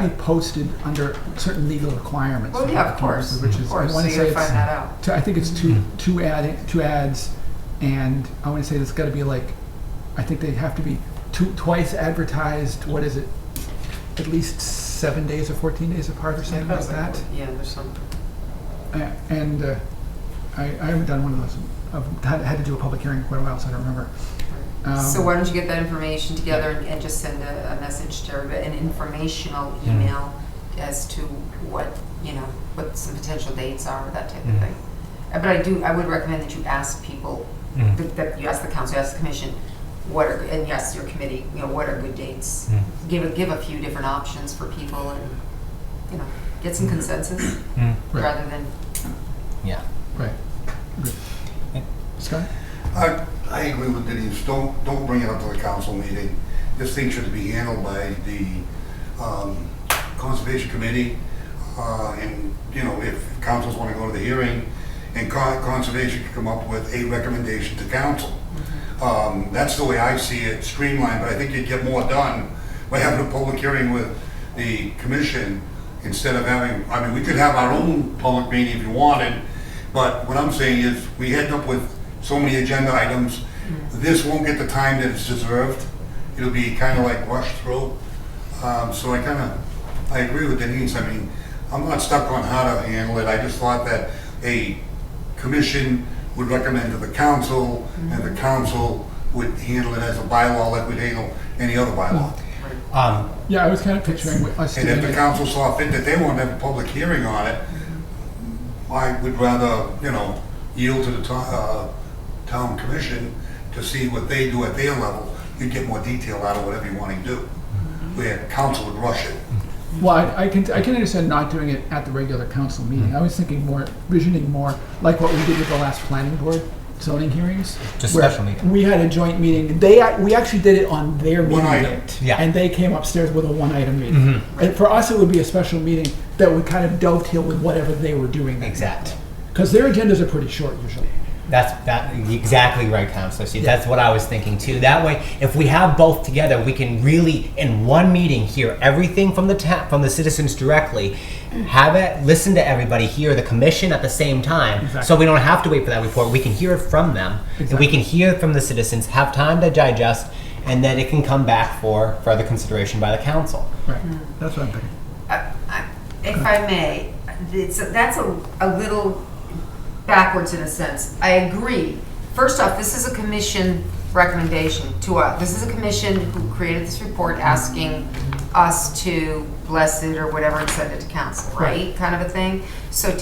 be posted under certain legal requirements. Well, for yeah, public of course, hearings, which is, of course, I want so to you say gotta find that out. I think it's two ads, and I want to say it's got to be like, I think they have to be twice advertised. What is it? At least 7 days or 14 days apart or something like that. Yeah, there's some. And I haven't done one of those. I've had to do a public hearing in quite a while, so I don't remember. So why don't you get that information together and just send a message to everybody, an informational email as to what some potential dates are, that type of thing. But I would recommend that you ask people, that you ask the council, you ask the commission, and yes, your committee, what are good dates? Give a few different options for people, and get some consensus Right. rather than. Yeah. Right. Good. Scott? I agree with Denise. Don't bring it up to the council meeting. This thing should be handled by the Conservation Committee. And, if councils want to go to the hearing, and Conservation can come up with a recommendation to council. That's the way I see it, streamlined, but I think you'd get more done by having a public hearing with the commission instead of having, we could have our own public meeting if you wanted, but what I'm saying is we end up with so many agenda items, this won't get the time that it's deserved. It'll be kind of like rushed through. So I agree with Denise. I'm not stuck on how to handle it. I just thought that a commission would recommend to the council, and the council would handle it as a bylaw like we'd handle any other bylaw. Yeah, I was kind of picturing us And doing if the it. council saw fit that they want to have a public hearing on it, I would rather, yield to the town commission to see what they do at their level, you'd get more detail out of whatever you want to do. Where council would rush it. Well, I can understand not doing it at the regular council meeting. I was thinking more, visioning more like what we did with the last planning board zoning hearings. Just where special meeting. We had a joint meeting. We actually did it on their meeting. One item. Yeah. And they came upstairs with a one-item meeting. And for us, it would be a special meeting that would kind of dovetail with whatever they were doing. Exact. Because their agendas are pretty short usually. That's exactly right, Councilor. See, that's what I was thinking too. That way, if we have both together, we can really, in one meeting, hear everything from the citizens directly, have it, listen to everybody, hear the commission at the same time, Exactly. so we don't have to wait for that report. We can hear it from them, and we Exactly. can hear it from the citizens, have time to digest, and then it can come back for further consideration by the council. Right. That's what I'm thinking. If I may, that's a little backwards in a sense. I agree. First off, this is a commission recommendation to us. This is a commission who created this report asking us to bless it or whatever and send it to council, right? Kind of a thing. So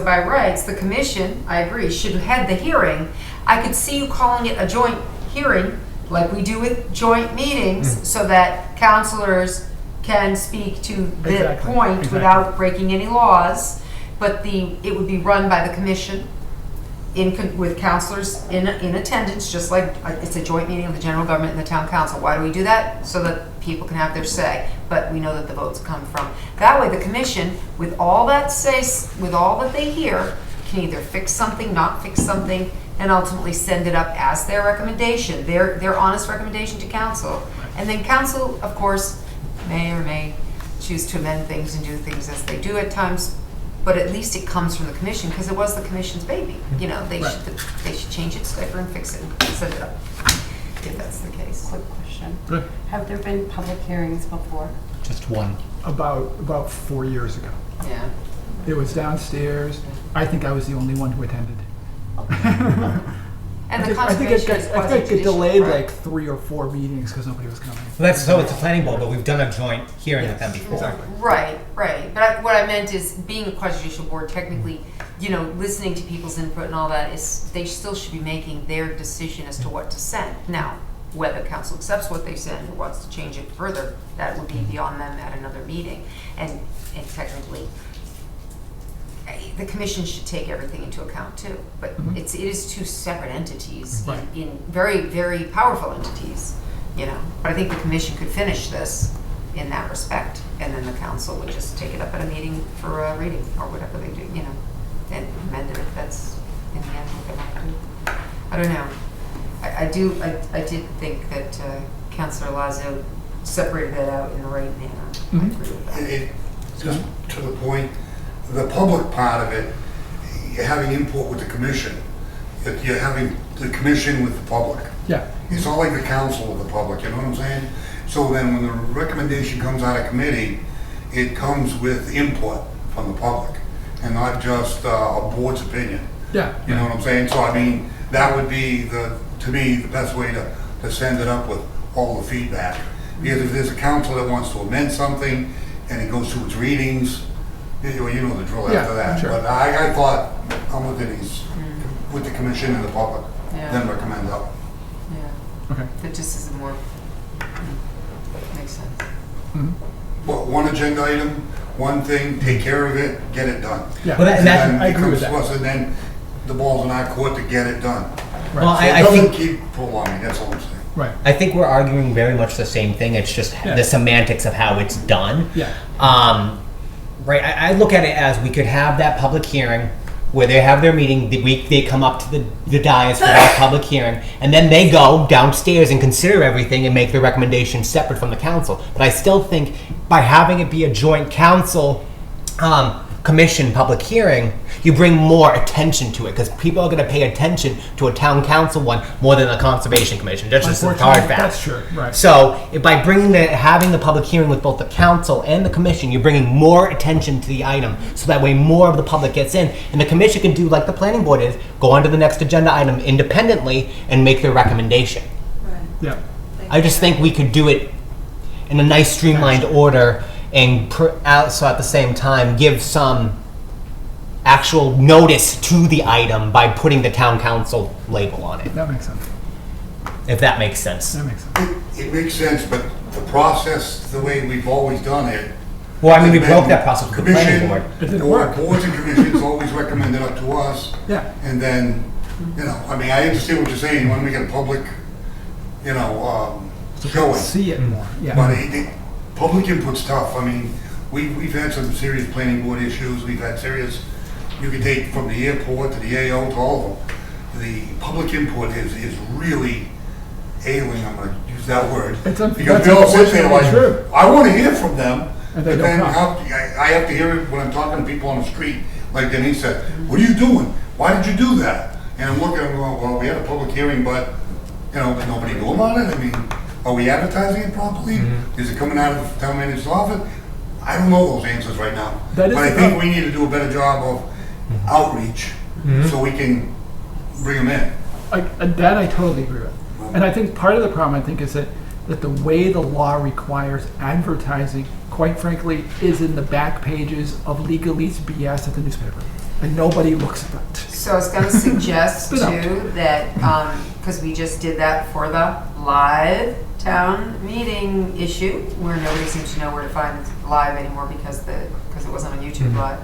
by rights, the commission, I agree, should head the hearing. I could see you calling it a joint hearing, like we do with joint meetings, so that councilors can speak to the Exactly. point Exactly. without breaking any laws. But it would be run by the commission with councilors in attendance, just like it's a joint meeting of the general government and the town council. Why do we do that? So that people can have their say, but we know that the votes come from. That way the commission, with all that they hear, can either fix something, not fix something, and ultimately send it up as their recommendation, their honest recommendation to council. And then council, of course, may or may choose to amend things and do things as they do at times, but at least it comes from the commission, because it was the commission's baby. You know, they should change its sticker and fix it and send it up, if that's the case. Quick question. Good. Have there been public hearings before? Just one. About 4 years ago. Yeah. It was downstairs. I think I was the only one who attended. And the I think conservation is I think it quasi-judicial, delayed right? like 3 or 4 meetings because nobody was coming. Well, so it's a planning board, but we've done a joint hearing with them before. Exactly. Right. But what I meant is, being a quasi-judicial board, technically, you know, listening to people's input and all that, they still should be making their decision as to what to send. Now, whether council accepts what they send or wants to change it further, that would be beyond them at another meeting. And technically, the commission should take everything into account too. But it is two separate entities, Right. in very, very powerful entities, you know. But I think the commission could finish this in that respect, and then the council would just take it up at a meeting for a reading or whatever they do, you know, and amend it if that's in the end what they want to do. I don't know. I did think that Councilor Lazo separated that out in the right manner. I agree with that. Just to the point, the public part of it, you're having input with the commission. You're having the commission with the public. Yeah. It's not like the council with the public, you know what I'm saying? So then when the recommendation comes out of committee, it comes with input from the public and not just a board's opinion. Yeah. You know what I'm saying? So I mean, that would be to me, the best way to send it up with all the feedback. Because if there's a council that wants to amend something and it goes through its readings, you know the drill Yeah, after that. sure. But I thought, I'm with Denise, with the commission and the public, Yeah. then recommend up. Yeah. Okay. That just isn't more, makes sense. But one agenda item, one thing, take care of it, get it done. Yeah. Well, and that- then I it agree with comes to that. us, and then the ball's in our court to get it done. Right. Well, So it I doesn't think keep prolonging, that's all I'm saying. Right. I think we're arguing very much the same thing. It's just Yeah. the semantics of how it's done. Yeah. Right. I look at it as we could have that public hearing where they have their meeting. The week they come up to the dais for that public hearing, and then they go downstairs and consider everything and make their recommendation separate from the council. But I still think by having it be a joint council commission public hearing, you bring more attention to it because people are going to pay attention to a town council one more than a conservation commission. That's just a hard Unfortunately, fact. that's true, right. So by having the public hearing with both the council and the commission, you're bringing more attention to the item, so that way more of the public gets in, and the commission can do like the planning board is, go on to the next agenda item independently and make their recommendation. Yeah. I just think we could do it in a nice streamlined order and so at the same time give some actual notice to the item by putting the town council label on it, That makes sense. if that makes sense. That makes sense. It makes sense, but the process, the way we've always done it. Well, I mean, we has broke been that process with the planning commission board. It didn't or work. Boards and commissions always recommend it up to us. Yeah. And then, you know, I mean, I understand what you're saying, when we get a public, you know, showing. See it more, yeah. But public input's tough. I mean, we've had some serious planning board issues. We've had serious, you can take from the airport to the AO to all of them. The public input is really ailing, I'm gonna use that word. Because that's they all sit there like, unfortunately true. I wanna hear from them. And But they then don't come. I have to hear it when I'm talking to people on the street, like Denise said, what are you doing? Why did you do that? And I'm looking, I'm going, well, we had a public hearing, but, you know, but nobody knew about it. I mean, are we advertising it properly? Is it coming out of the town manager's office? I don't know those answers right now. That is But I the think problem. we need to do a better job of outreach so we can bring them in. That I totally agree with. And I think part of the problem, I think, is that the way the law requires advertising, quite frankly, is in the back pages of legalese BS at the newspaper. And nobody looks at that. So I was gonna suggest Spit out. too, that, because we just did that for the live town meeting issue, where nobody seems to know where to find live anymore because it wasn't on YouTube Live.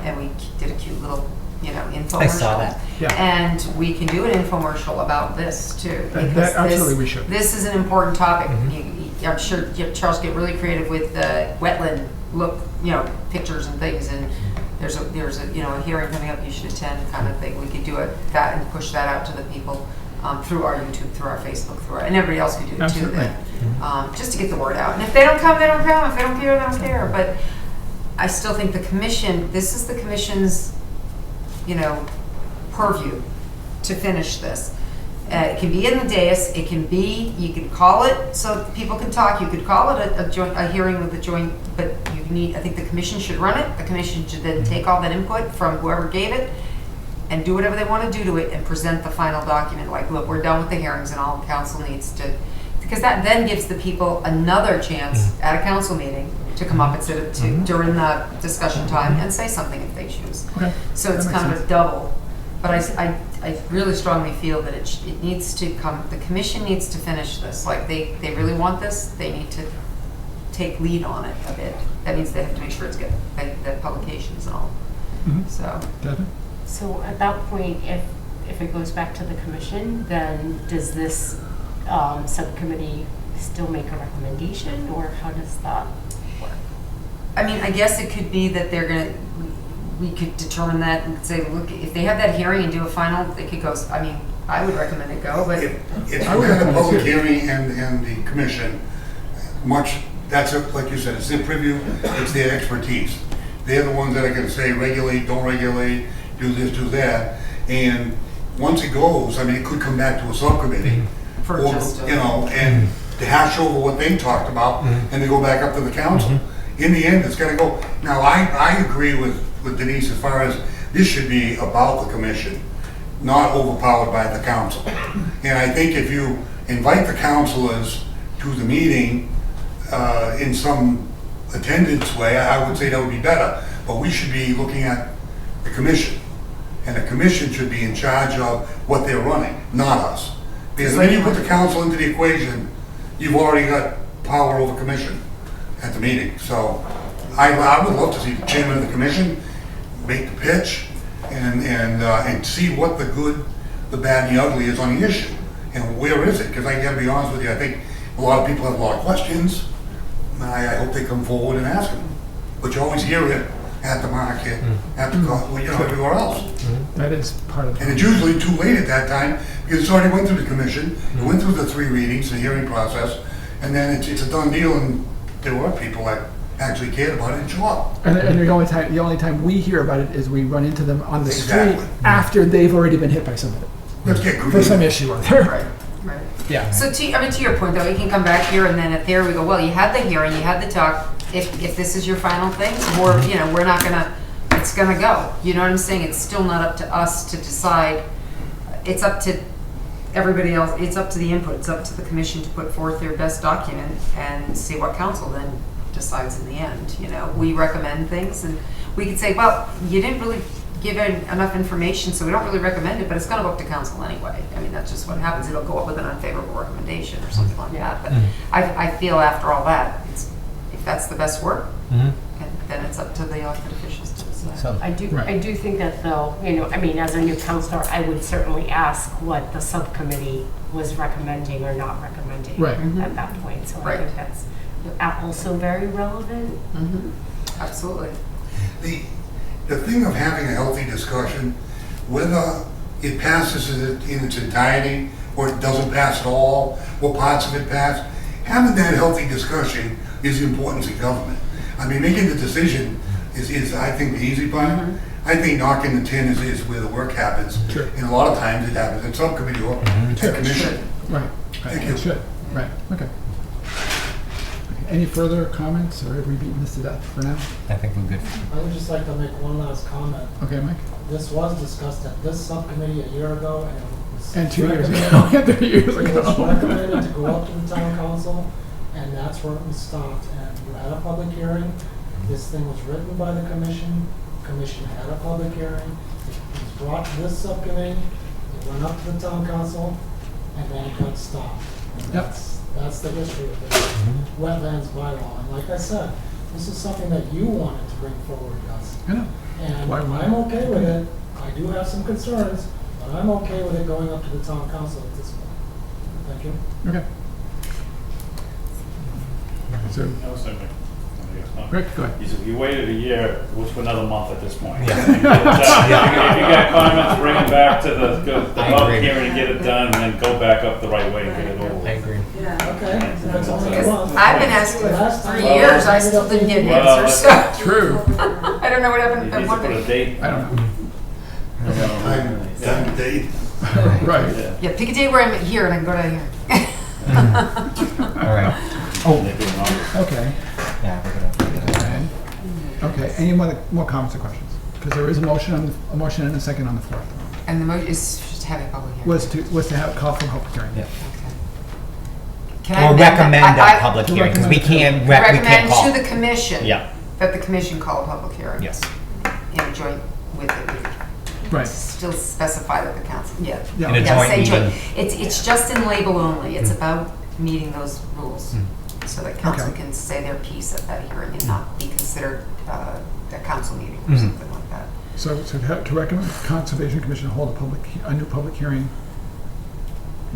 And we did a cute little, infomercial. I saw that. Yeah. And we can do an infomercial about this too. That because absolutely we should. This is an important topic. I'm sure Charles get really creative with the wetland pictures and things, and there's a hearing coming up you should attend kind of thing. We could do that and push that out to the people through our YouTube, through our Facebook, and everybody else could do it too Absolutely. then. Just to get the word out. And if they don't come, they don't come. If they don't care, they don't care. But I still think the commission, this is the commission's, purview to finish this. It can be in the dais, you can call it so that people can talk, you could call it a hearing with the joint, but I think the commission should run it. The commission should then take all that input from whoever gave it and do whatever they want to do to it and present the final document. Like, look, we're done with the hearings and all council needs to, because that then gives the people another chance at a council meeting to come up instead of during the discussion time and say something if they choose. Okay. So it's That makes kind of sense. a double. But I really strongly feel that it needs to come, the commission needs to finish this. Like, they really want this, they need to take lead on it a bit. That means they have to make sure it's good, the publications and all. So, Devin? So at that point, if it goes back to the commission, then does this subcommittee still make a recommendation, or how does that work? I mean, I guess it could be that we could determine that and say, look, if they have that hearing and do a final, they could go, I would recommend it go, but. It's I would within the recommend it public too. hearing and the commission, like you said, it's their preview, it's their expertise. They're the ones that are gonna say regulate, don't regulate, do this, do that. And once it goes, it could come back to a subcommittee. For or, just a- and to hash over what they talked about, and to go back up to the council. In the end, it's gotta go. Now, I agree with Denise as far as this should be about the commission, not overpowered by the council. And I think if you invite the councilors to the meeting in some attendance way, I would say that would be better. But we should be looking at the commission. And the commission should be in charge of what they're running, not us. Because when you put the council into the equation, you've already got power over commission at the meeting. So I would love to see the chairman of the commission make the pitch and see what the good, the bad, and the ugly is on the issue. And where is it? Because I gotta be honest with you, I think a lot of people have a lot of questions. And I hope they come forward and ask them. But you always hear it at the market, at the, everywhere else. That is part of And it's usually too late at that time, because it's already went through the commission, it went through the 3 readings, the hearing process, and then it's a done deal, and there were people that actually cared about it and show up. And the only time we hear about it is we run into them on the Exactly. street after they've already been hit by somebody Let's get for some creative. issue or other. Right. Yeah. So to your point though, you can come back here and then at there we go, well, you had the hearing, you had the talk. If this is your final thing, or, we're not gonna, it's gonna go. You know what I'm saying? It's still not up to us to decide. It's up to everybody else. It's up to the input. It's up to the commission to put forth their best document and see what council then decides in the end. We recommend things, and we could say, well, you didn't really give enough information, so we don't really recommend it, but it's gonna go up to council anyway. I mean, that's just what happens. It'll go up with an unfavorable recommendation or something like that. But I feel after all that, if that's the best work, then it's up to the elected officials to decide. So, I Right. do think that though, I mean, as a new counselor, I would certainly ask what the subcommittee was recommending or not recommending Right. at that point. So I Right. think that's also very relevant. Absolutely. The thing of having a healthy discussion, whether it passes in its entirety or it doesn't pass at all, what parts of it pass, having that healthy discussion is the importance of government. I mean, making the decision is I think, the easy part. I think knocking the tin is where the work happens. Sure. And a lot of times it happens at subcommittee or at commission. Right. Thank you. It should. Right. Okay. Any further comments, or have we beaten this to death for now? I think we're good. I would just like to make one last comment. Okay, Mike? This was discussed at this subcommittee a year ago, and it was And 2 years recommended- ago, and 3 years It was ago. recommended to go up to the town council, and that's where it was stopped. And you had a public hearing. This thing was written by the commission. Commission had a public hearing. It was brought to this subcommittee. It went up to the town council, and then it got stopped. And Yep. That's the history of the wetlands bylaw. And like I said, this is something that you wanted to bring forward, Gus. I know. And Why wouldn't I? I'm okay with it. I do have some concerns, but I'm okay with it going up to the town council at this point. Thank you. Okay. So, No, certainly. Rick, go ahead. You waited a year, what's for another month at this point? Yeah. If you got comments, bring them back to the I public agree. hearing and get it done, and then go back up the right way and get it over I with. agree. Yeah. Okay. If it's only a Because month. I've been asking Last for time- 3 years, I still didn't get an Well, answer, so True. I don't know what happened You at need to one put a point. date. I don't know. Time to date. Right. Yeah. Yeah, pick a day where I'm here and I can go down here. All right. They do it all. Okay. Yeah, we're gonna. Okay. Any more comments or questions? Because there is a motion and a second on the floor. And the motion is just having a public hearing. Was to have call for a public hearing. Yeah. Can I Or amend that? recommend that I- public To hearing, because we recommend can't, we can't Recommend call. to the commission. Yeah, That the commission call a public hearing. yes. In a joint with it. Right. Still specify that the council, yeah. Yeah. In a Yeah, joint say meeting. It's just in label only. It's about meeting those rules. So that council Okay. can say their piece at that hearing and not be considered a council meeting or Mhm. something like that. So to recommend Conservation Commission hold a new public hearing,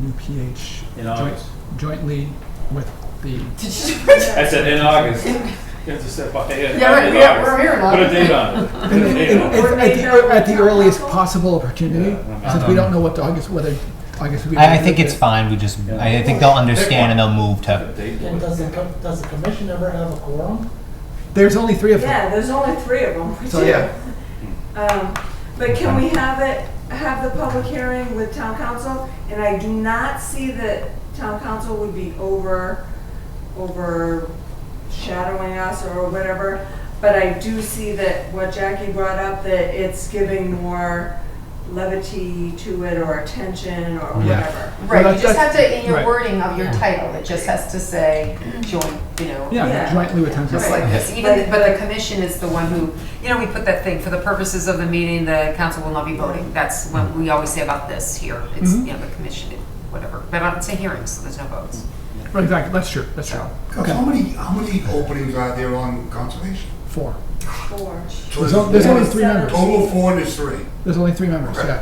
new PH. In August. Jointly with the, I said in August. You have to say by in Yeah, right, in yeah, August. we're here in Put a August. date on it. Put a date on it. at the earliest possible opportunity, Yeah. since we don't know what August, whether August would be. I think it's fine, we just, I think they'll understand and they'll move Put a to, date on And it. does the commission ever have a quorum? There's only 3 of them. Yeah, there's only 3 of them. So, yeah. But can we have the public hearing with town council? And I do not see that town council would be overshadowing us or whatever. But I do see that what Jackie brought up, that it's giving more levity to it or attention or Yeah. whatever. Right, Well, you just have to, in your right. wording of your title, it just has to say joint, you know. Yeah, Yeah. jointly with town Just council. like this, even, but the commission is the one who, we put that thing, for the purposes of the meeting, the council will not be voting. That's what we always say about this here. It's, Mhm. the commission, whatever. But it's a hearing, so there's no votes. Right, exactly, that's true, that's true. Gus, how many openings are there on conservation? 4. 4. So There's only 3 members. Total of 4 and there's 3. There's only 3 members, Okay.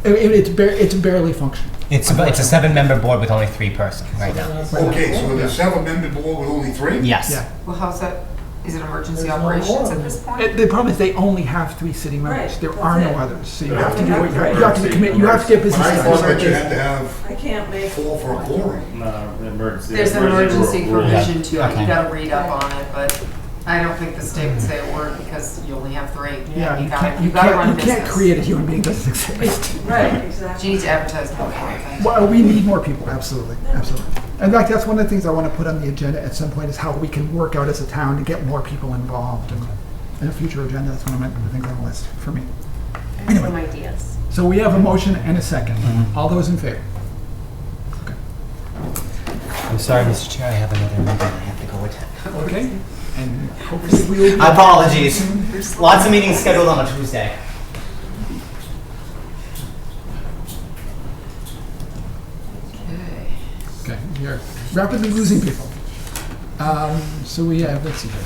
yeah. It's barely functioning. it's a 7-member board with only 3 persons right now. Okay, so there's 7-member board with only 3? Yes. Yeah. Well, how's that, is it emergency There's no operations quorum. at this point? The problem is they only have 3 sitting members. Right, There that's are no it. others. So you Yeah. have to do Yeah. what you have to commit, you have to get But business I thought that you done. had to have I can't make. 4 for a quorum. No, emergency. There's an emergency rule. provision to it. Okay. You gotta read up on it, but I don't think the state would say a word because you only have 3. Yeah, You gotta run you business. can't create a human being that doesn't exist. Right, You exactly. need to advertise more, I think. Well, we need more people, absolutely, absolutely. In fact, that's one of the things I want to put on the agenda at some point is how we can work out as a town to get more people involved. And in a future agenda, that's one of the things on the list for me. I have some Anyway. ideas. So we have a motion and a second. All those in favor? I'm sorry, Mr. Chair, I have another meeting I have to go attend. Okay. and hopefully we will be. Apologies. Lots of meetings scheduled on a Tuesday. Okay. Okay, we are rapidly losing people. So we have, let's see here.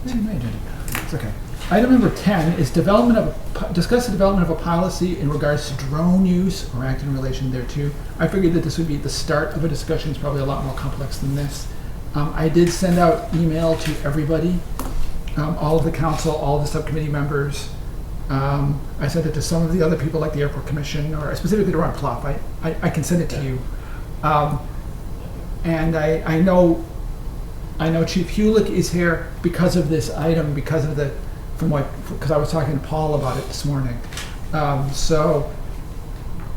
Where's my agenda? It's okay. Item number 10 is discuss the development of a policy in regards to drone use or act in relation thereto. I figured that this would be the start of a discussion. It's probably a lot more complex than this. I did send out email to everybody, all of the council, all of the subcommittee members. I sent it to some of the other people like the Airport Commission, or specifically to Ron Plouffe. I can send it to you. And I know Chief Hulick is here because of this item, because I was talking to Paul about it this morning. So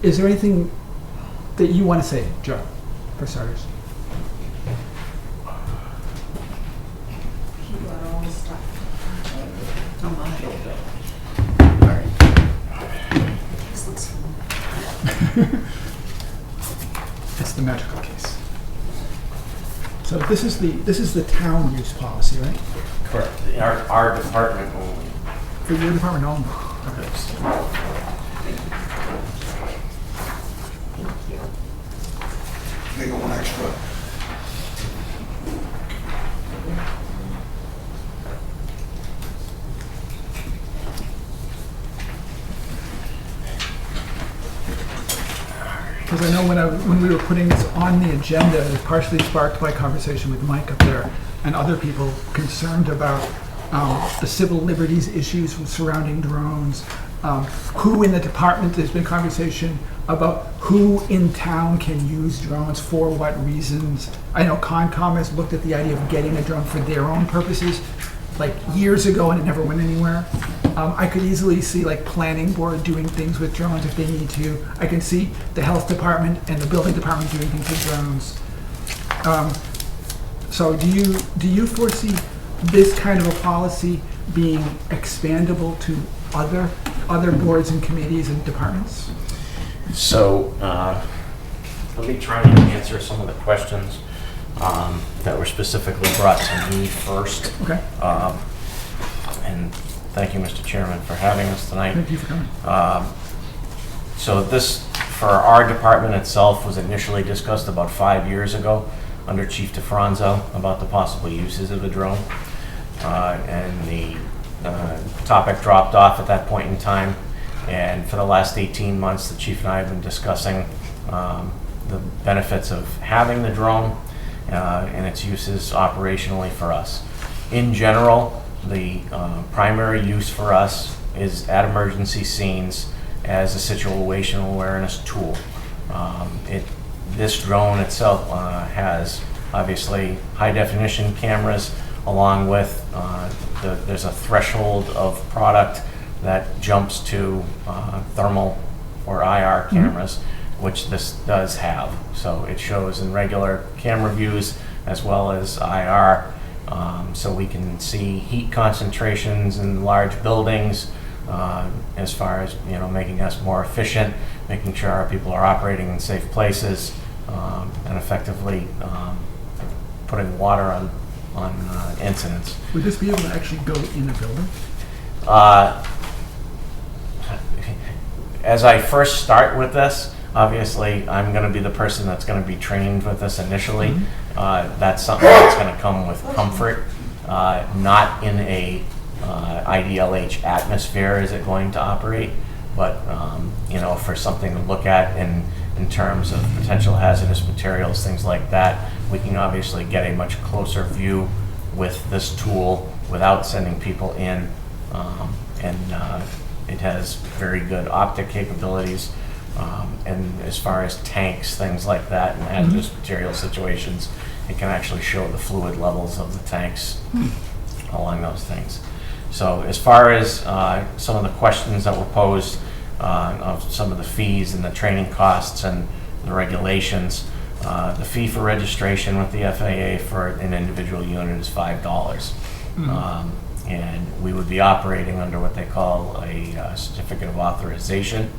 is there anything that you want to say, Joe, for starters? He got all his stuff. Oh my. All right. This looks fun. It's the magical case. So this is the town use policy, right? Correct. Our department only. For your department only? Okay. They got one extra. Because I know when we were putting this on the agenda, it was partially sparked by conversation with Mike up there and other people concerned about the civil liberties issues surrounding drones. Who in the department, there's been conversation about who in town can use drones for what reasons. I know Concom has looked at the idea of getting a drone for their own purposes like years ago and it never went anywhere. I could easily see like planning board doing things with drones if they need to. I can see the health department and the building department doing things with drones. So do you foresee this kind of a policy being expandable to other boards and committees and departments? So let me try and answer some of the questions that were specifically brought to me first. Okay. And thank you, Mr. Chairman, for having us tonight. Thank you for coming. So this, for our department itself, was initially discussed about 5 years ago under Chief DeFranzo about the possible uses of a drone. And the topic dropped off at that point in time. And for the last 18 months, the chief and I have been discussing the benefits of having the drone and its uses operationally for us. In general, the primary use for us is at emergency scenes as a situational awareness tool. This drone itself has obviously high definition cameras along with there's a threshold of product that jumps to thermal or IR cameras, which this does have. So it shows in regular camera views as well as IR. So we can see heat concentrations in large buildings as far as making us more efficient, making sure our people are operating in safe places, and effectively putting water on incidents. Would this be able to actually go in a building? As I first start with this, obviously I'm going to be the person that's going to be trained with this initially. That's something that's going to come with comfort, not in a IDLH atmosphere is it going to operate, but for something to look at in terms of potential hazardous materials, things like that, we can obviously get a much closer view with this tool without sending people in, and it has very good optic capabilities, and as far as tanks, things like that, and hazardous material situations, it can actually show the fluid levels of the tanks along those things. So as far as some of the questions that were posed of some of the fees and the training costs and the regulations, the fee for registration with the FAA for an individual unit is $5. And we would be operating under what they call a certificate of authorization,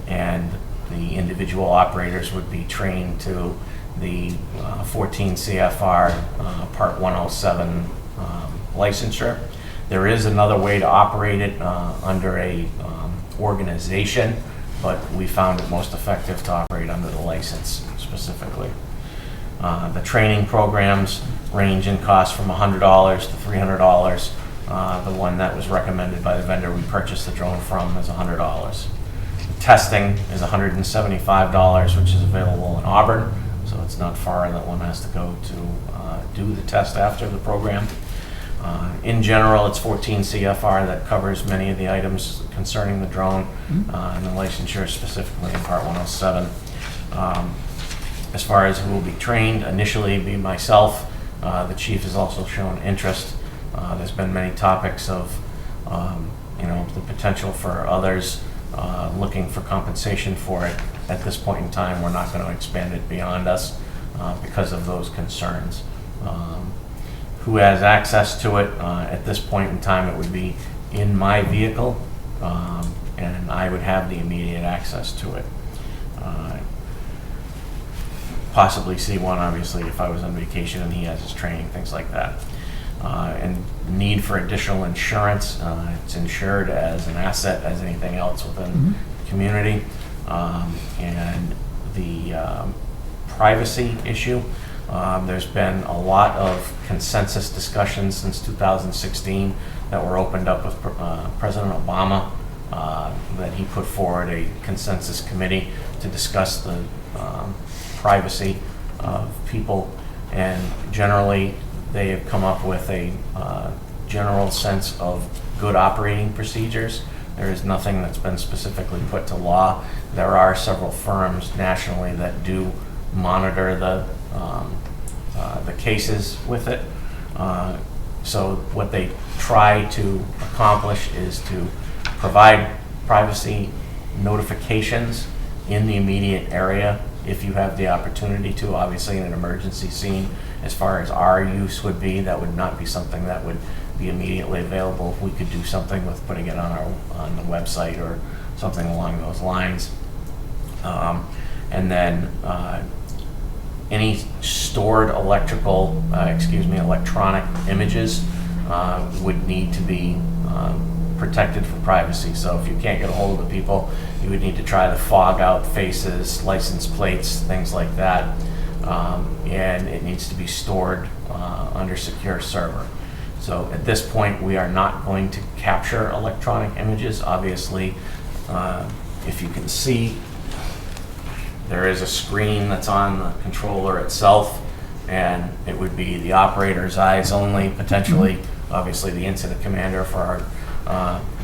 and the individual operators would be trained to the 14 CFR Part 107 licensure. There is another way to operate it under a organization, but we found it most effective to operate under the license specifically. The training programs range in cost from $100 to $300. The one that was recommended by the vendor we purchased the drone from is $100. Testing is $175, which is available in Auburn, so it's not far that one has to go to do the test after the program. In general, it's 14 CFR that covers many of the items concerning the drone and the licensure specifically in Part 107. As far as who will be trained, initially be myself. The chief has also shown interest. There's been many topics of the potential for others looking for compensation for it. At this point in time, we're not going to expand it beyond us because of those concerns. Who has access to it? At this point in time, it would be in my vehicle, and I would have the immediate access to it. Possibly C1, obviously, if I was on vacation and he has his training, things like that. And need for additional insurance. It's insured as an asset as anything else within the community. And the privacy issue. There's been a lot of consensus discussions since 2016 that were opened up with President Obama, that he put forward a consensus committee to discuss the privacy of people, and generally they have come up with a general sense of good operating procedures. There is nothing that's been specifically put to law. There are several firms nationally that do monitor the cases with it. So what they try to accomplish is to provide privacy notifications in the immediate area if you have the opportunity to. Obviously, in an emergency scene, as far as our use would be, that would not be something that would be immediately available. If we could do something with putting it on the website or something along those lines. And then any stored electronic images would need to be protected for privacy. So if you can't get a hold of the people, you would need to try to fog out faces, license plates, things like that. And it needs to be stored under secure server. So at this point, we are not going to capture electronic images. Obviously, if you can see, there is a screen that's on the controller itself, and it would be the operator's eyes only, potentially, obviously the incident commander for our,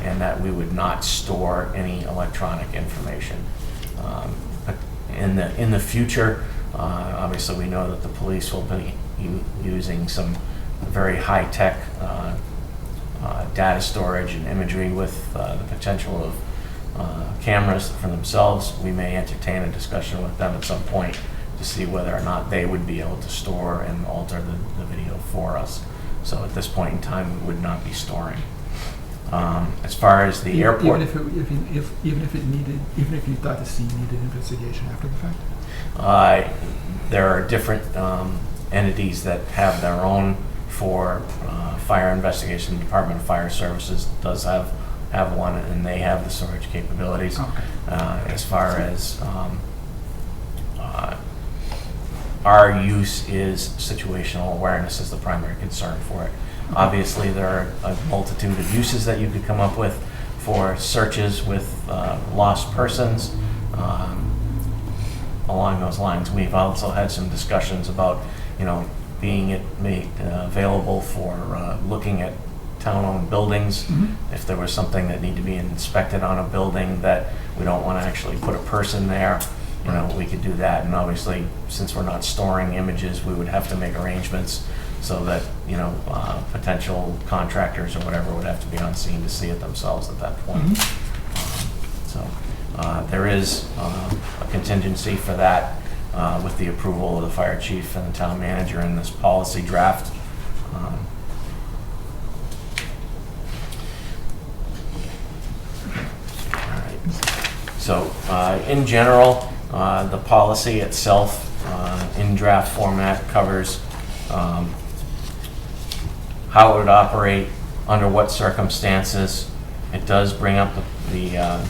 and that we would not store any electronic information. But in the future, obviously we know that the police will be using some very high-tech data storage and imagery with the potential of cameras for themselves. We may entertain a discussion with them at some point to see whether or not they would be able to store and alter the video for us. So at this point in time, we would not be storing. As far as the airport, Even if you thought the scene needed investigation after the fact. there are different entities that have their own for fire investigation. The Department of Fire Services does have one, and they have the storage capabilities. Okay. As far as our use is situational awareness is the primary concern for it. Obviously, there are a multitude of uses that you could come up with for searches with lost persons. Along those lines, we've also had some discussions about, being made available for looking at town-owned buildings. If there was something that needed to be inspected on a building that we don't want to actually put a person there, we could do that. And obviously, since we're not storing images, we would have to make arrangements so that, potential contractors or whatever would have to be on scene to see it themselves at that point. So there is a contingency for that with the approval of the fire chief and the town manager in this policy draft. All right. So in general, the policy itself in draft format covers how it would operate, under what circumstances. It does bring up the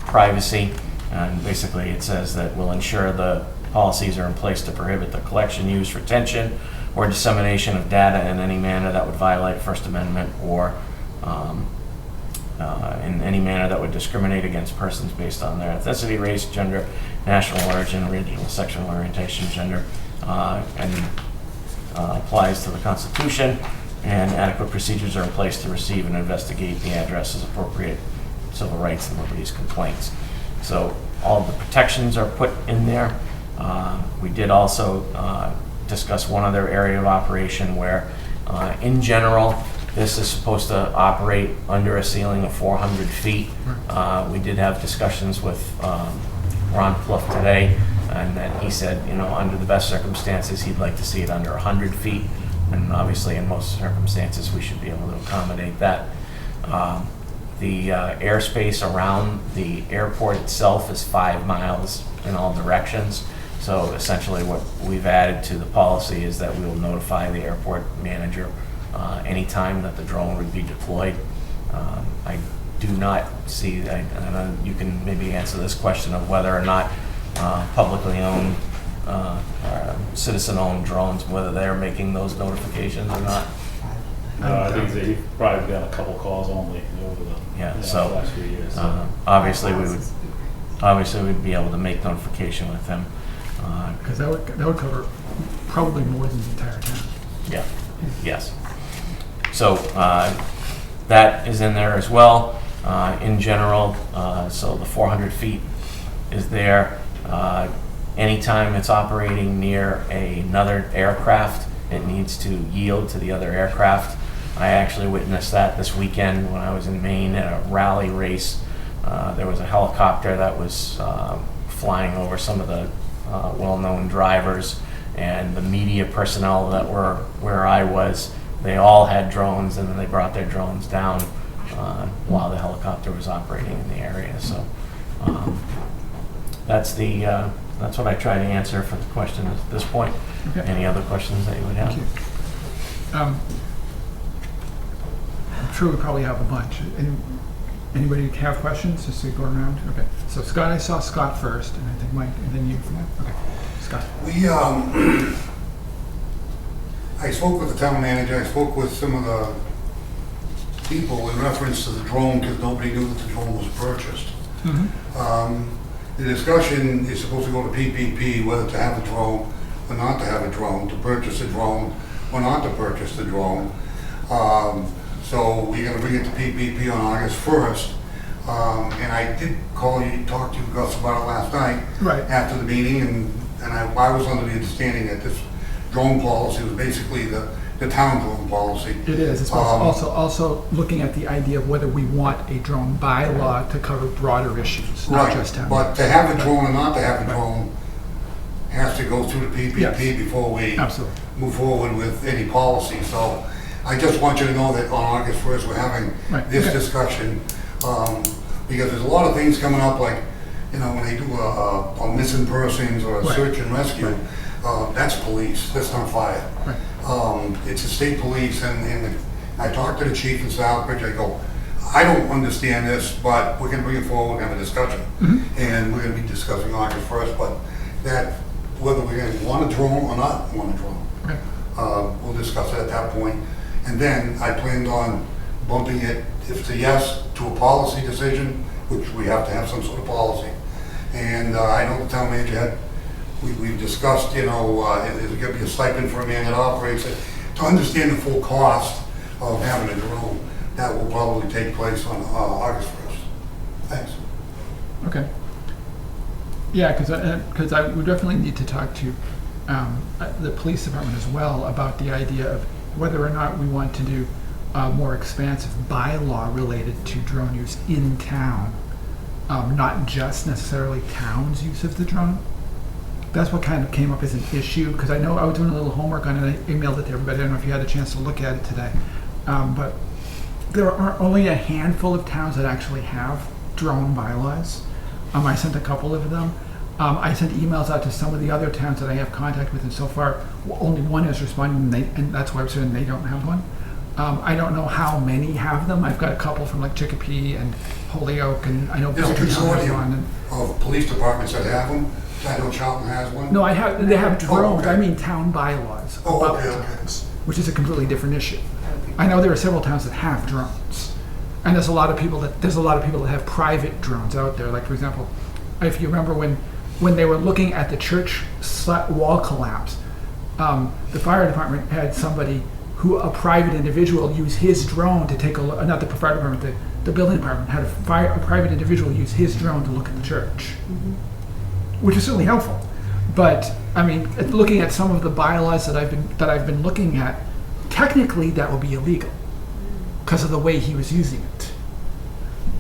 privacy, and basically it says that we'll ensure the policies are in place to prohibit the collection, use, retention, or dissemination of data in any manner that would violate First Amendment or in any manner that would discriminate against persons based on their ethnicity, race, gender, national origin, regional, sexual orientation, gender, and applies to the Constitution, and adequate procedures are in place to receive and investigate the address as appropriate civil rights and liberties complaints. So all the protections are put in there. We did also discuss one other area of operation where, in general, this is supposed to operate under a ceiling of 400 feet. We did have discussions with Ron Pluff today, and then he said, you know, under the best circumstances, he'd like to see it under 100 feet. And obviously, in most circumstances, we should be able to accommodate that. The airspace around the airport itself is 5 miles in all directions. So essentially what we've added to the policy is that we will notify the airport manager anytime that the drone would be deployed. I do not see, you can maybe answer this question of whether or not publicly owned, citizen-owned drones, whether they're making those notifications or not. I think that you've probably got a couple calls only over the last few years. Obviously we'd be able to make notification with them. Because that would cover probably more than the entire town. Yeah, yes. So that is in there as well. In general, so the 400 feet is there. Anytime it's operating near another aircraft, it needs to yield to the other aircraft. I actually witnessed that this weekend when I was in Maine at a rally race. There was a helicopter that was flying over some of the well-known drivers, and the media personnel that were where I was, they all had drones, and then they brought their drones down while the helicopter was operating in the area. So that's what I try to answer for the question at this point. Okay. Any other questions that you would have? Thank you. I'm sure we probably have a bunch. Anybody have questions? Just to go around. Okay. So Scott, I saw Scott first, and I think Mike, and then you. Okay. Scott. I spoke with the town manager. I spoke with some of the people in reference to the drone because nobody knew that the drone was purchased. Mm-hmm. The discussion is supposed to go to PPP whether to have a drone or not to have a drone, to purchase a drone or not to purchase the drone. So we're going to bring it to PPP on August 1st. And I did talk to you Gus about it last night after the meeting, and I was under the understanding that this drone policy was basically the town drone policy. It is. It's also looking at the idea of whether we want a drone bylaw to cover broader issues, not just town. But to have a drone or not to have a drone has to go through the PPP before we move forward with any policy. So I just want you to know that on August 1st we're having this discussion because there's a lot of things coming up, like, you know, when they do a missing persons or a search and rescue, that's police, that's not fire. It's the state police, and I talked to the chief in Southbridge. I go, I don't understand this, but we're going to bring it forward, we're going to have a discussion, and we're going to be discussing August 1st, but that, whether we're going to want a drone or not want a drone, we'll discuss it at that point. And then I planned on bumping it, if it's a yes, to a policy decision, which we have to have some sort of policy. And I know the town manager had, we've discussed, you know, there's going to be a stipend for a man that operates it. To understand the full cost of having a drone, that will probably take place on August 1st. Thanks. Okay. Yeah, because I would definitely need to talk to the police department as well about the idea of whether or not we want to do a more expansive bylaw related to drone use in town, not just necessarily town's use of the drone. That's what kind of came up as an issue, because I know I was doing a little homework on it. I emailed it to everybody. I don't know if you had a chance to look at it today, but there are only a handful of towns that actually have drone bylaws. I sent a couple of them. I sent emails out to some of the other towns that I have contact with, and so far only one has responded, and that's why I'm saying they don't have one. I don't know how many have them. I've got a couple from like Chicopee and Holyoke, and I know There's a Belchertown has one. consortium of police departments that have them. I know Charlton has one. No, they have drones. okay. I mean town bylaws Oh, about okay, drones, which is a completely different issue. I know there are several towns that have drones, and there's a lot of people that have private drones out there. Like for example, if you remember when they were looking at the church wall collapse, the fire department had somebody a private individual use his drone to take a look. Not the fire department, the building department had a private individual use his drone to look at the church, which is certainly helpful. But I mean, looking at some of the bylaws that I've been looking at, technically that would be illegal because of the way he was using it.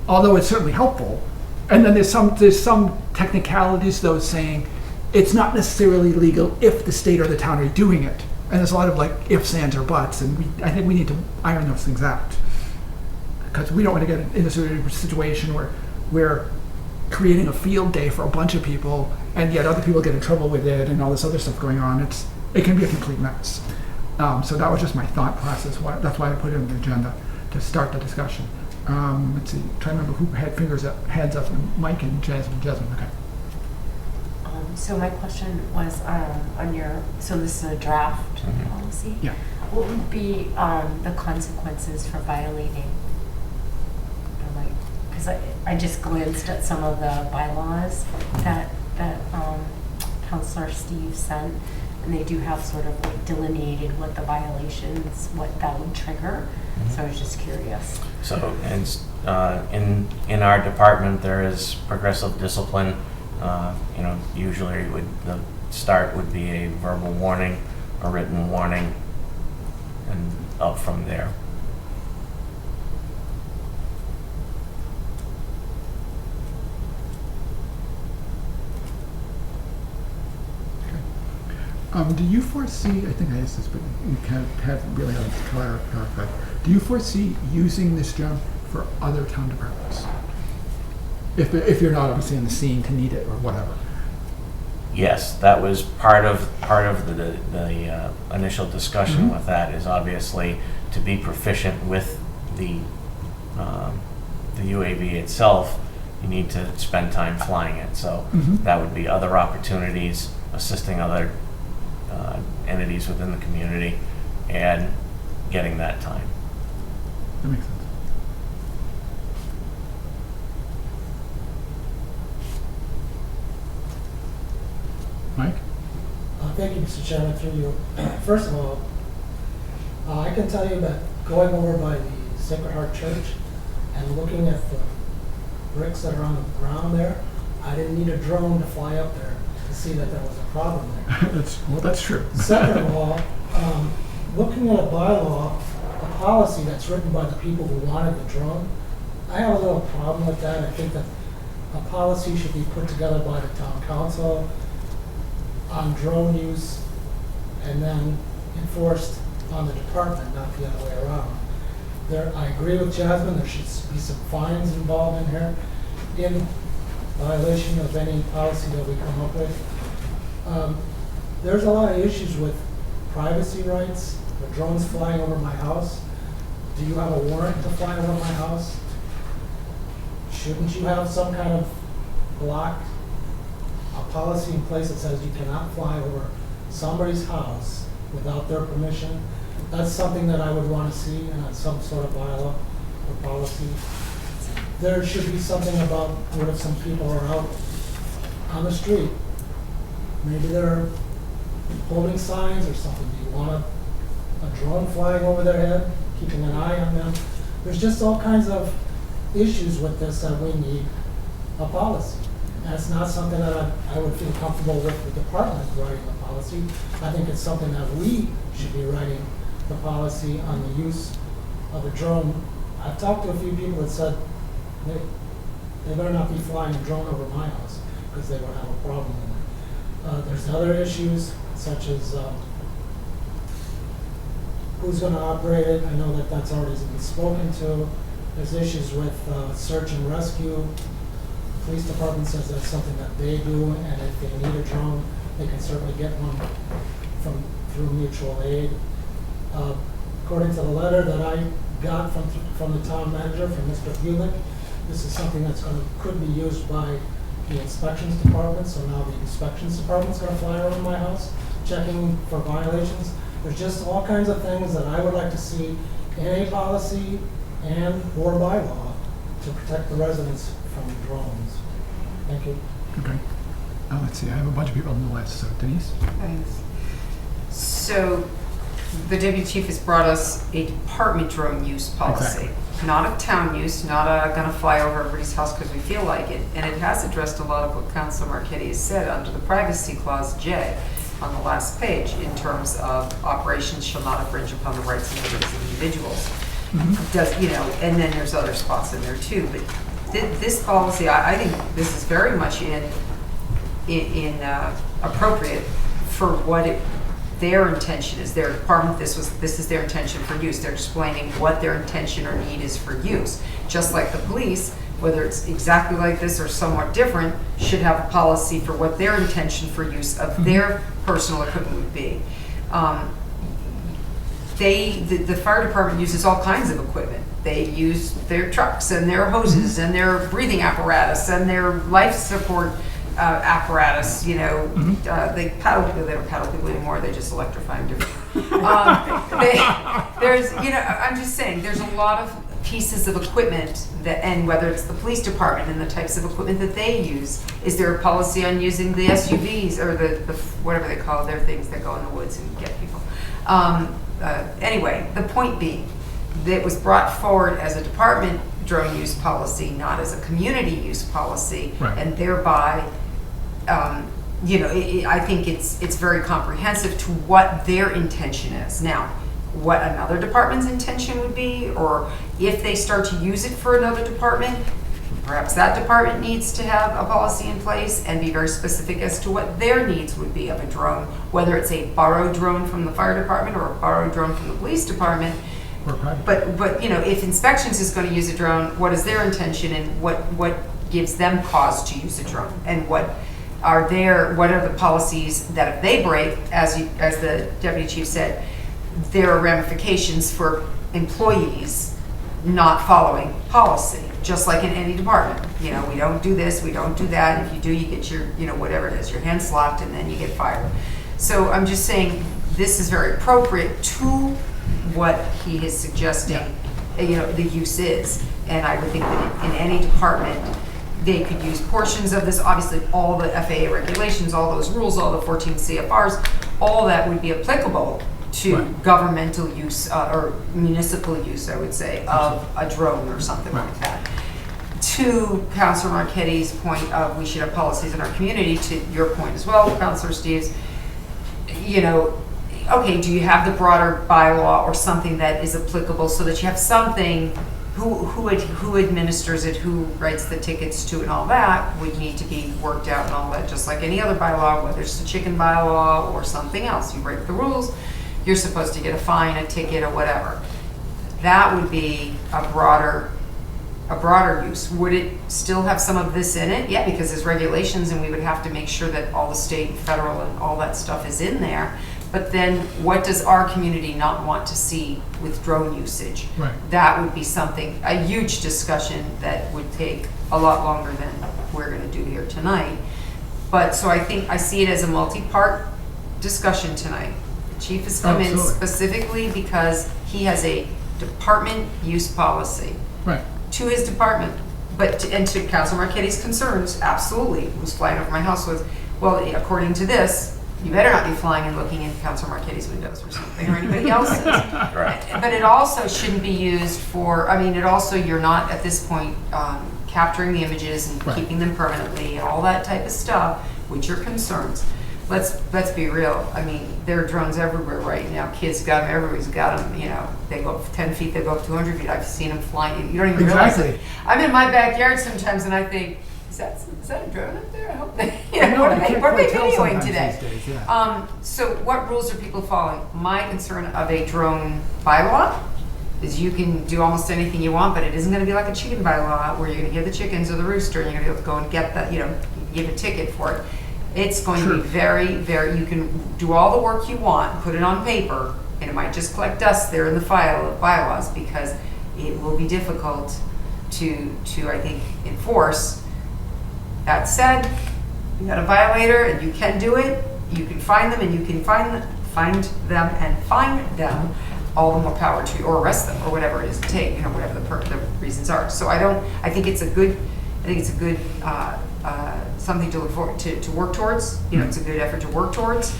Although it's certainly helpful. And then there's some technicalities though saying it's not necessarily legal if the state or the town are doing it. And there's a lot of like ifs, ands, or buts, and I think we need to iron those things out because we don't want to get in a situation where we're creating a field day for a bunch of people, and yet other people get in trouble with it, and all this other stuff going on. It can be a complete mess. So that was just my thought process. That's why I put it on the agenda to start the discussion. Let's see. Trying to remember who had heads up. Mike and Jasmine. Okay. So my question was so this is a draft policy? Yeah. What would be the consequences for violating? Because I just glanced at some of the bylaws that Councilor Steve sent, and they do have sort of like delineated what the violations, what that would trigger. So I was just curious. So, in our department, there is progressive discipline. Usually the start would be a verbal warning, a written warning, and up from there. Do you foresee, I think I asked this, but you haven't really had to clarify. Do you foresee using this drone for other town departments? If you're not obviously on the scene to need it or whatever. Yes, that was part of the initial discussion with that is obviously to be proficient with the UAV itself. You need to spend time flying it. So that would be other opportunities, assisting other entities within the community, and getting that time. That makes sense. Mike? Thank you, Mr. Chairman, through you. First of all, I can tell you that going over by the Sacred Heart Church and looking at the bricks that are on the ground there, I didn't need a drone to fly up there to see that there was a problem there. That's true. Second of all, looking at a bylaw, a policy that's written by the people who wanted the drone, I have a little problem with that. I think that a policy should be put together by the town council on drone use and then enforced on the department, not the other way around. I agree with Jasmine, there should be some fines involved in here in violation of any policy that we come up with. There's a lot of issues with privacy rights. The drone's flying over my house. Do you have a warrant to fly over my house? Shouldn't you have some kind of a policy in place that says you cannot fly over somebody's house without their permission? That's something that I would want to see in some sort of bylaw or policy. There should be something about what if some people are out on the street. Maybe they're holding signs or something. Do you want a drone flying over their head, keeping an eye on them? There's just all kinds of issues with this that we need a policy. And it's not something that I would feel comfortable with the department writing the policy. I think it's something that we should be writing the policy on the use of a drone. I've talked to a few people that said they better not be flying a drone over my house because they would have a problem in there. There's other issues such as who's going to operate it. I know that that's already been spoken to. There's issues with search and rescue. police department says that's something that they do, and if they need a drone, they can certainly get one through mutual aid. According to the letter that I got from the town manager, from Mr. Bulick, this is something that's could be used by the inspections department, so now the inspections department's gonna fly around my house, checking for violations. There's just all kinds of things that I would like to see in a policy and/or bylaw to protect the residents from drones. Thank you. Okay. Let's see, I have a bunch of people on the list, so Denise? Thanks. So the deputy chief has brought us a department drone use policy. Exactly. Not a town use, not a gonna fly over everybody's house because we feel like it. And it has addressed a lot of what Councilor Marquetti has said under the privacy clause J on the last page in terms of operations shall not infringe upon the rights and liberties of individuals. Does, you know, and then there's other spots in there too. But this policy, I think this is very much appropriate for what their intention is. Their department, this is their intention for use. They're explaining what their intention or need is for use. Just like the police, whether it's exactly like this or somewhat different, should have a policy for what their intention for use of their personal equipment would be. The fire department uses all kinds of equipment. They use their trucks and their hoses and their breathing apparatus and their life support apparatus. You know, they don't paddle people anymore. They just electrify them differently. There's, you know, I'm just saying, there's a lot of pieces of equipment that, and whether it's the police department and the types of equipment that they use. Is there a policy on using the SUVs or the whatever they call their things that go in the woods and get people? Anyway, the point being, that it was brought forward as a department drone use policy, not as a community use policy, Right. and thereby, you know, I think it's very comprehensive to what their intention is. Now, what another department's intention would be, or if they start to use it for another department, perhaps that department needs to have a policy in place and be very specific as to what their needs would be of a drone, whether it's a borrowed drone from the fire department or a borrowed drone from the police department. Or private. But you know, if inspections is going to use a drone, what is their intention and what gives them cause to use a drone, and what are the policies that if they break, as the deputy chief said, there are ramifications for employees not following policy, just like in any department. You know, we don't do this, we don't do that. If you do, you get your, you know, whatever it is, your hand slapped, and then you get fired. So I'm just saying this is very appropriate to what he is suggesting, you know, the use is. And I would think that in any department, they could use portions of this. Obviously, all the FAA regulations, all those rules, all the 14 CFRs, all that would be applicable to Right. governmental use or municipal use, I would say, of a drone or something Right. like that. To Councilor Marquetti's point of we should have policies in our community, to your point as well, Councilor Steves, you know, okay, do you have the broader bylaw or something that is applicable so that you have something, who administers it, who writes the tickets to it, and all that would need to be worked out and all that, just like any other bylaw, whether it's the chicken bylaw or something else. You break the rules, you're supposed to get a fine, a ticket, or whatever. That would be a broader use. Would it still have some of this in it? Yeah, because there's regulations and we would have to make sure that all the state and federal and all that stuff is in there. But then what does our community not want to see with drone usage? Right. That would be something, a huge discussion that would take a lot longer than we're going to do here tonight. But so I think I see it as a multi-part discussion tonight. The chief has come in Absolutely. specifically because he has a department use policy Right. to his department. But and to Councilor Marquetti's concerns, absolutely, who's flying over my house with, well, according to this, you better not be flying and looking in Councilor Marquetti's windows or something, or anybody else's. But it also shouldn't be used for, I mean, it also, you're not at this point capturing the images and Right. keeping them permanently and all that type of stuff, which are concerns. Let's be real. I mean, there are drones everywhere right now. Kids got them, everybody's got them. You know, they go up 10 feet, they go up 200 feet. I've seen them flying. You don't even realize it. I'm in my backyard sometimes and I think, is that a drone up there? I hope they, you know, what are they videoing today? These days, yeah. So what rules are people following? My concern of a drone bylaw is you can do almost anything you want, but it isn't gonna be like a chicken bylaw where you're gonna give the chickens or the rooster and you're gonna be able to go and get the, give a ticket for it. It's going to be very, very, you can do all the work you want, put it on paper, and it might just collect dust there in the file of bylaws because it will be difficult to I think, enforce. That said, you got a violator and you can do it, you can find them and you can find them and fine them, all the more power to you, or arrest them, or whatever it is to take, whatever the reasons are. So I think it's a good, something to look forward to work towards. It's a good effort to work towards.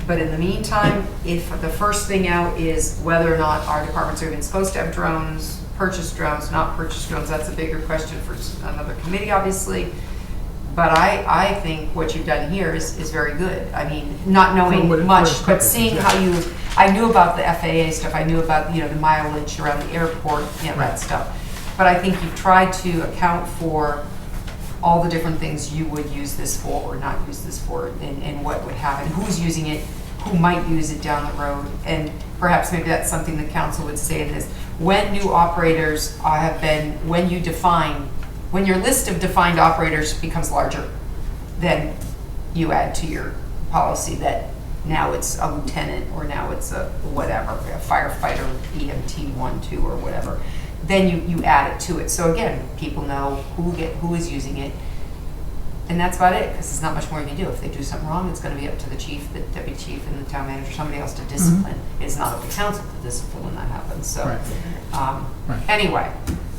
But in the meantime, if the first thing out is whether or not our departments are even supposed to have drones, purchase drones, not purchase drones, that's a bigger question for another committee, obviously. But I think what you've done here is very good. I mean, not knowing much, but seeing how I knew about the FAA stuff, I knew about, the mileage around the airport, that stuff. But I think you've tried to account for all the different things you would use this for or not use this for, and what would happen, who's using it, who might use it down the road. And perhaps maybe that's something the council would say in this. When new operators when your list of defined operators becomes larger, then you add to your policy that now it's a lieutenant, or now it's a whatever, a firefighter, EMT 1, 2, or whatever. Then you add it to it. So again, people know who is using it. And that's about it, because there's not much more you can do. If they do something wrong, it's going to be up to the chief, the deputy chief, and the town manager, somebody else to discipline. It's not up to council to discipline when that happens. So anyway,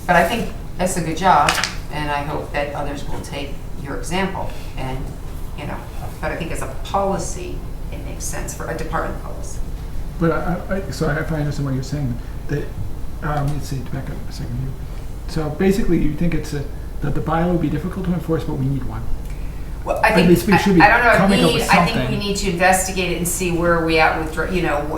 but I think that's a good job, and I hope that others will take your example. And, but I think as a policy, it makes sense for a department policy. But so if I understand what you're saying, that, let's see, to back up a second here. So basically, you think that the bylaw would be difficult to enforce, but we need one. Well, I think, we should be I don't know, coming up with I think something. we need to investigate it and see where we at with,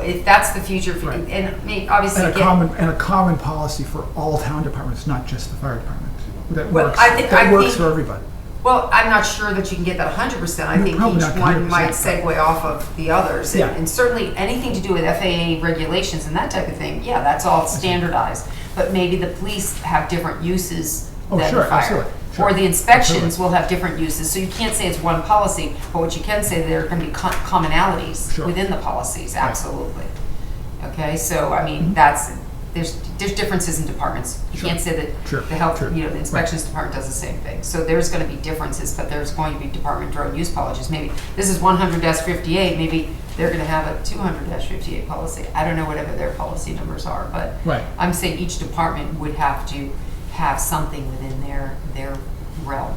if that's the future, Right. and obviously And a common policy for all town departments, not just the fire department. That Well, works, I think- for everybody. Well, I'm not sure that you can get that 100%. I think Probably each not one 100%, might segue off of the others. Yeah. And certainly anything to do with FAA regulations and that type of thing, yeah, that's all standardized. But maybe the police have different uses than sure, the fire. absolutely, sure, Or the inspections absolutely. will have different uses. So you can't say it's one policy, but what you can say, there are going to be commonalities Sure. within the policies, Right. absolutely. Okay, so I mean, there's differences in departments. You Sure. can't say that Sure. the health, Sure. the inspections department does the same thing. So there's going to be differences, but there's going to be department drone use policies. Maybe this is 100-58, maybe they're going to have a 200-58 policy. I don't know whatever their policy numbers are, but Right. I'm saying each department would have to have something within their realm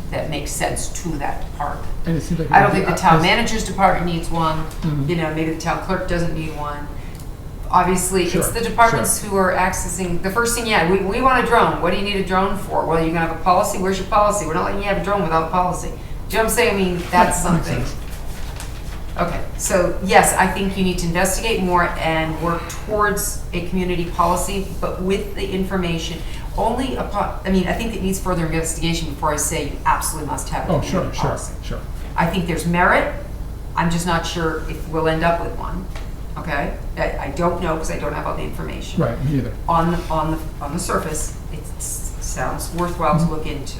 that makes sense to that department. And it seems like I don't think the town as- manager's department needs one. Mhm. Maybe the town clerk doesn't need one. Obviously, Sure, it's the departments who are accessing, the first thing, we want a drone. What do you need a drone for? Well, you're gonna have a policy, where's your policy? We're not letting you have a drone without a policy. Do you know what I'm saying? I mean, that's That makes something. sense. Okay, so yes, I think you need to investigate more and work towards a community policy, but with the information only upon, I think it needs further investigation before I say you absolutely must have a Oh, community sure, policy. sure. I think there's merit. I'm just not sure if we'll end up with one. Okay, I don't know because I don't have all the information. Right, me either. On the surface, it sounds worthwhile to look into.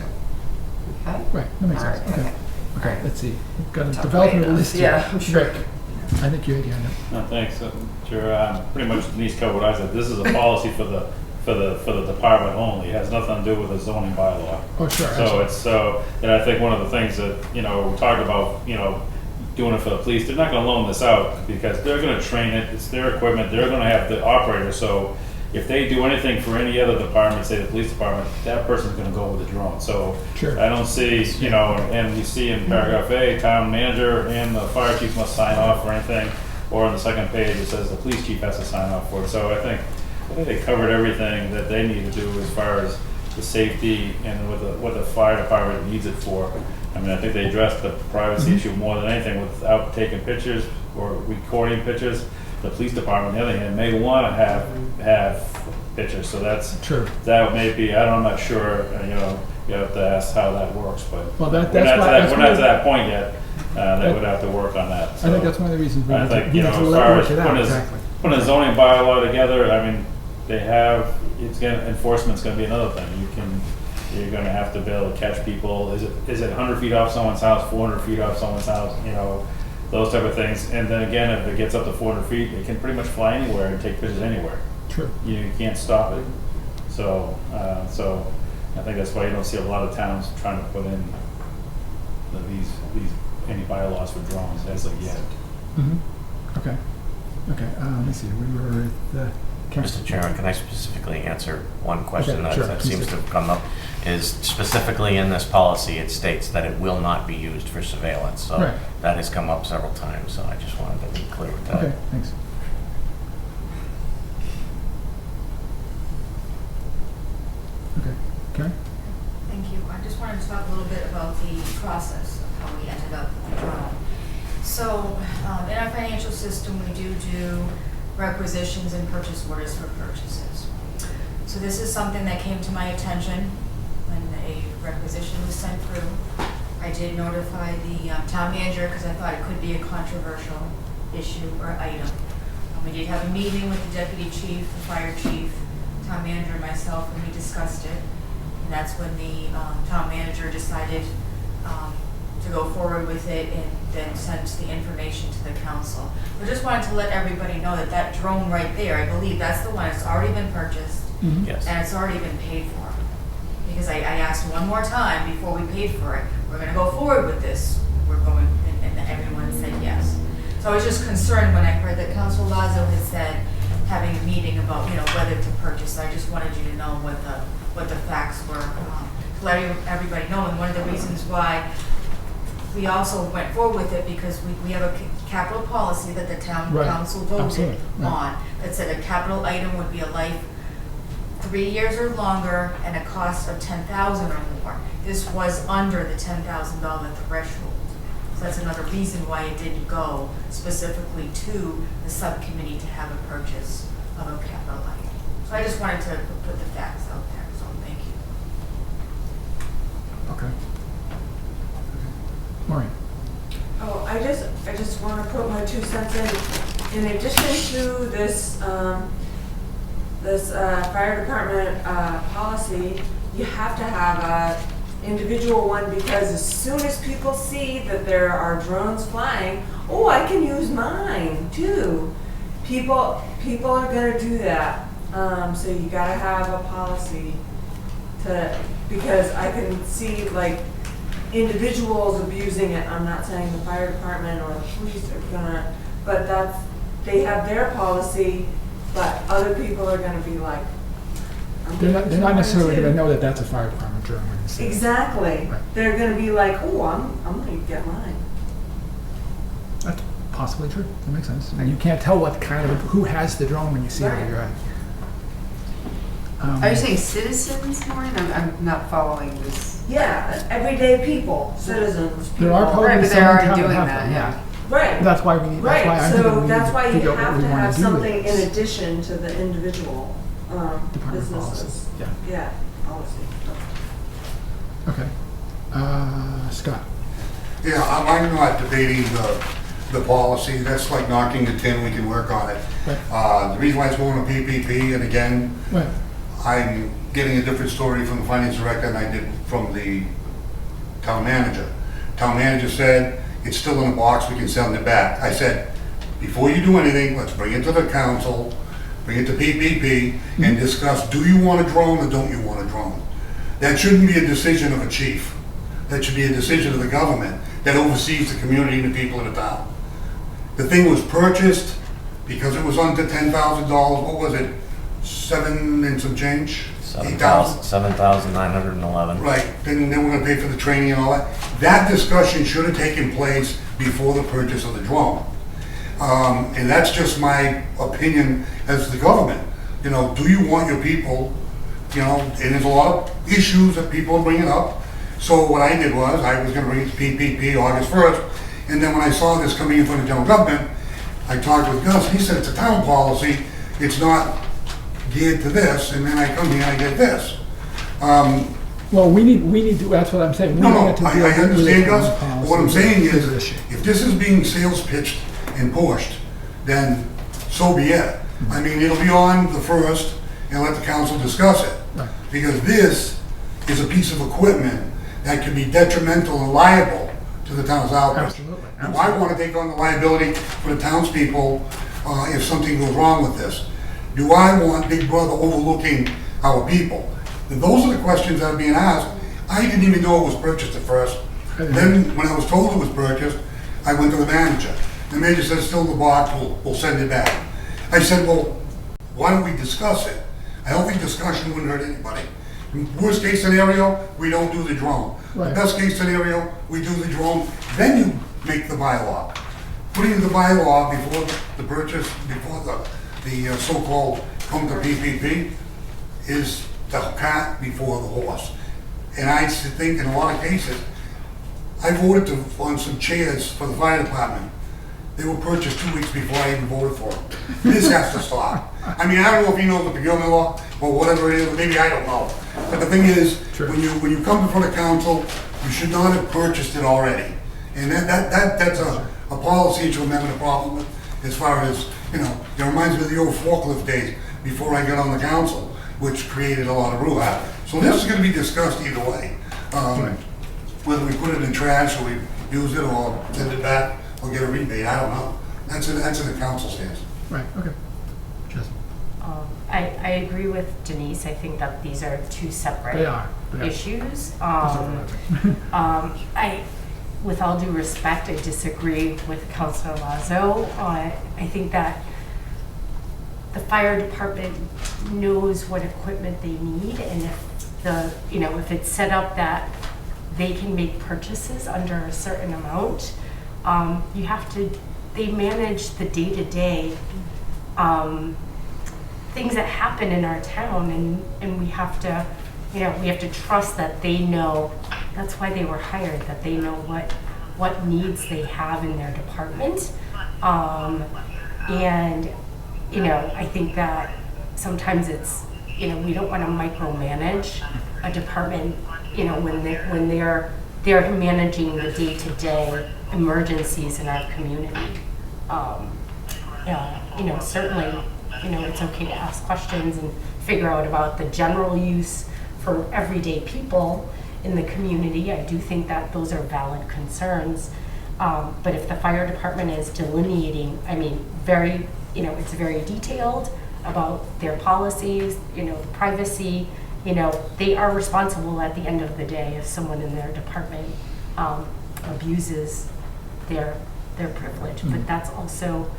Okay. Right, that makes All right, sense. Okay. Okay, let's see. We've got a Tough development way to- list here. yeah, I'm sure. Rick, I think you had your hand up. No, thanks. Sure. Pretty much Denise covered what I said. This is a policy for the department only. It has nothing to do with the zoning bylaw. Oh, sure. So it's and I think one of the things that we talked about, doing it for the police. They're not going to loan this out because they're going to train it. It's their equipment. They're going to have the operator. So if they do anything for any other department, say the police department, that person's going to go with the drone. So Sure. I don't see, and you see in paragraph A, town manager and the fire chief must sign off for anything. Or on the second page, it says the police chief has to sign off for it. So I think they covered everything that they need to do as far as the safety and what the fire department needs it for. I think they addressed the privacy issue more than anything without taking pictures or recording pictures. The police department, on the other hand, may want to have pictures. So that may be, I'm not sure. You have to ask how that works, but Well, we're not to that point yet. They would have to work on that. I think that's one of the reasons we I need to think, we need as to far work as it out. Exactly. putting a zoning bylaw together, enforcement's gonna be another thing. You're gonna have to be able to catch people. Is it 100 feet off someone's house, 400 feet off someone's house, those type of things. And then again, if it gets up to 400 feet, it can pretty much fly anywhere and take pictures anywhere. True. You can't stop it. So I think that's why you don't see a lot of towns trying to put in any bylaws for drones as of yet. Mm-hmm. Okay. Let me see. We were at the. Mr. Chairman, can I specifically answer one question Okay, sure, that please seems do. to have come up? Is specifically in this policy, it states that it will not be used for surveillance. So Right. that has come up several times, so I just wanted to be clear with that. Okay, thanks. Okay, Karen? Thank you. I just wanted to talk a little bit about the process of how we ended up with the drone. So, in our financial system, we do requisitions and purchase orders for purchases. So this is something that came to my attention when a requisition was sent through. I did notify the town manager because I thought it could be a controversial issue or item. We did have a meeting with the deputy chief, the fire chief, town manager, and myself, and we discussed it. And that's when the town manager decided to go forward with it and then sent the information to the council. I just wanted to let everybody know that that drone right there, I believe that's the one that's already been purchased Mm-hmm. Yes. and it's already been paid for. Because I asked one more time before we paid for it, we're gonna go forward with this, we're going, and everyone said yes. So I was just concerned when I heard that Council Lazo had said, having a meeting about, whether to purchase. I just wanted you to know what the facts were, to let everybody know. And one of the reasons why we also went forward with it, because we have a capital policy that the town Right. council voted Absolutely. Right. on, that said a capital item would be a life 3 years or longer and a cost of $10,000 or more. This was under the $10,000 threshold. So that's another reason why it didn't go specifically to the subcommittee to have a purchase of a capital item. So I just wanted to put the facts out there, so thank you. Okay. Maureen? Oh, I just want to put my 2 cents in. In addition to this, fire department policy, you have to have a individual one, because as soon as people see that there are drones flying, oh, I can use mine too. People are gonna do that. So you gotta have a policy because I can see like individuals abusing it. I'm not saying the fire department or the police are gonna, but they have their policy, but other people are gonna be like, They're not necessarily going to know that that's a fire department drone when you see it. exactly. Right. They're gonna be like, oh, I'm gonna get mine. That's possibly true. That makes sense. And you can't tell who has the drone when you see it. Right. You're right. Are you saying citizens, Maureen? I'm not following this. Yeah, everyday people, citizens, people. There are probably Right, but some they're in already town that doing have that, them, yeah. Right. That's why we need. That's why Right, I'm thinking so we that's need why to you figure out what have we to want have to do with something in this addition to the individual department businesses. policy. Yeah. Yeah, policy. Okay. Scott. Yeah, I'm not debating the policy. That's like knocking the tin, we can work on it. Right. The reason why it's going to PPP, and again, Right. I'm getting a different story from the finance director than I did from the town manager. Town manager said, it's still in a box, we can send it back. I said, before you do anything, let's bring it to the council, bring it to PPP, and discuss, do you want a drone or don't you want a drone? That shouldn't be a decision of a chief. That should be a decision of the government that oversees the community and the people of the town. The thing was purchased because it was under $10,000. What was it? 7 and some change? 8,000? 7,911. Right, then we're gonna pay for the training and all that. That discussion should have taken place before the purchase of the drone. And that's just my opinion as the government. Do you want your people, and there's a lot of issues that people are bringing up. So what I did was, I was gonna bring it to PPP August 1st, and then when I saw this coming in from the general government, I talked with Gus, and he said it's a town policy, it's not geared to this, and then I come here and I get this. Well, we need to. That's what I'm saying. We No, need to I deal with understand, the Gus. policy What I'm saying with is, this issue. if this is being sales pitched and pushed, then so be it. I mean, it'll be on the 1st, and let the council discuss it. Right. Because this is a piece of equipment that can be detrimental and liable to the town of Southbridge. Absolutely, Do I want to take on the liability for the townspeople if something goes wrong with this? Do I want Big Brother overlooking our people? And those are the questions that are being asked. I didn't even know it was purchased at first. Then, when I was told it was purchased, I went to the manager. The manager said, still in the box, we'll send it back. I said, well, why don't we discuss it? I don't think discussion wouldn't hurt anybody. Worst case scenario, we don't do the drone. The Right. best case scenario, we do the drone, then you make the bylaw. Putting the bylaw before the purchase, before the so-called come to PPP is the cart before the horse. And I think in a lot of cases, I voted on some chairs for the fire department. They were purchased 2 weeks before I even voted for them. This has to stop. I mean, I don't know if you know the procurement law or whatever it is, maybe I don't know. But the thing is, Sure. when you come before the council, you should not have purchased it already. And that's a policy that you'll never have a problem with as far as, you know, it reminds me of the old forklift days before I got on the council, which created a lot of brouhaha. So this is gonna be discussed either way. Right. Whether we put it in trash or we use it or send it back or get a rebate, I don't know. That's in the council's hands. Right, okay. Jess? I agree with Denise. I think that these are two separate They are. issues. That's With all due respect, I disagree with Councilor Lazo. I think that the fire department knows what equipment they need, and if it's set up that they can make purchases under a certain amount, they manage the day-to-day things that happen in our town, and we have to trust that they know. That's why they were hired, that they know what needs they have in their department. And I think that sometimes it's, we don't want to micromanage a department, when they're managing the day-to-day emergencies in our community. Certainly, it's okay to ask questions and figure out about the general use for everyday people in the community. I do think that those are valid concerns. But if the fire department is delineating, it's very detailed about their policies, privacy, they are responsible at the end of the day if someone in their department abuses their privilege. But that's also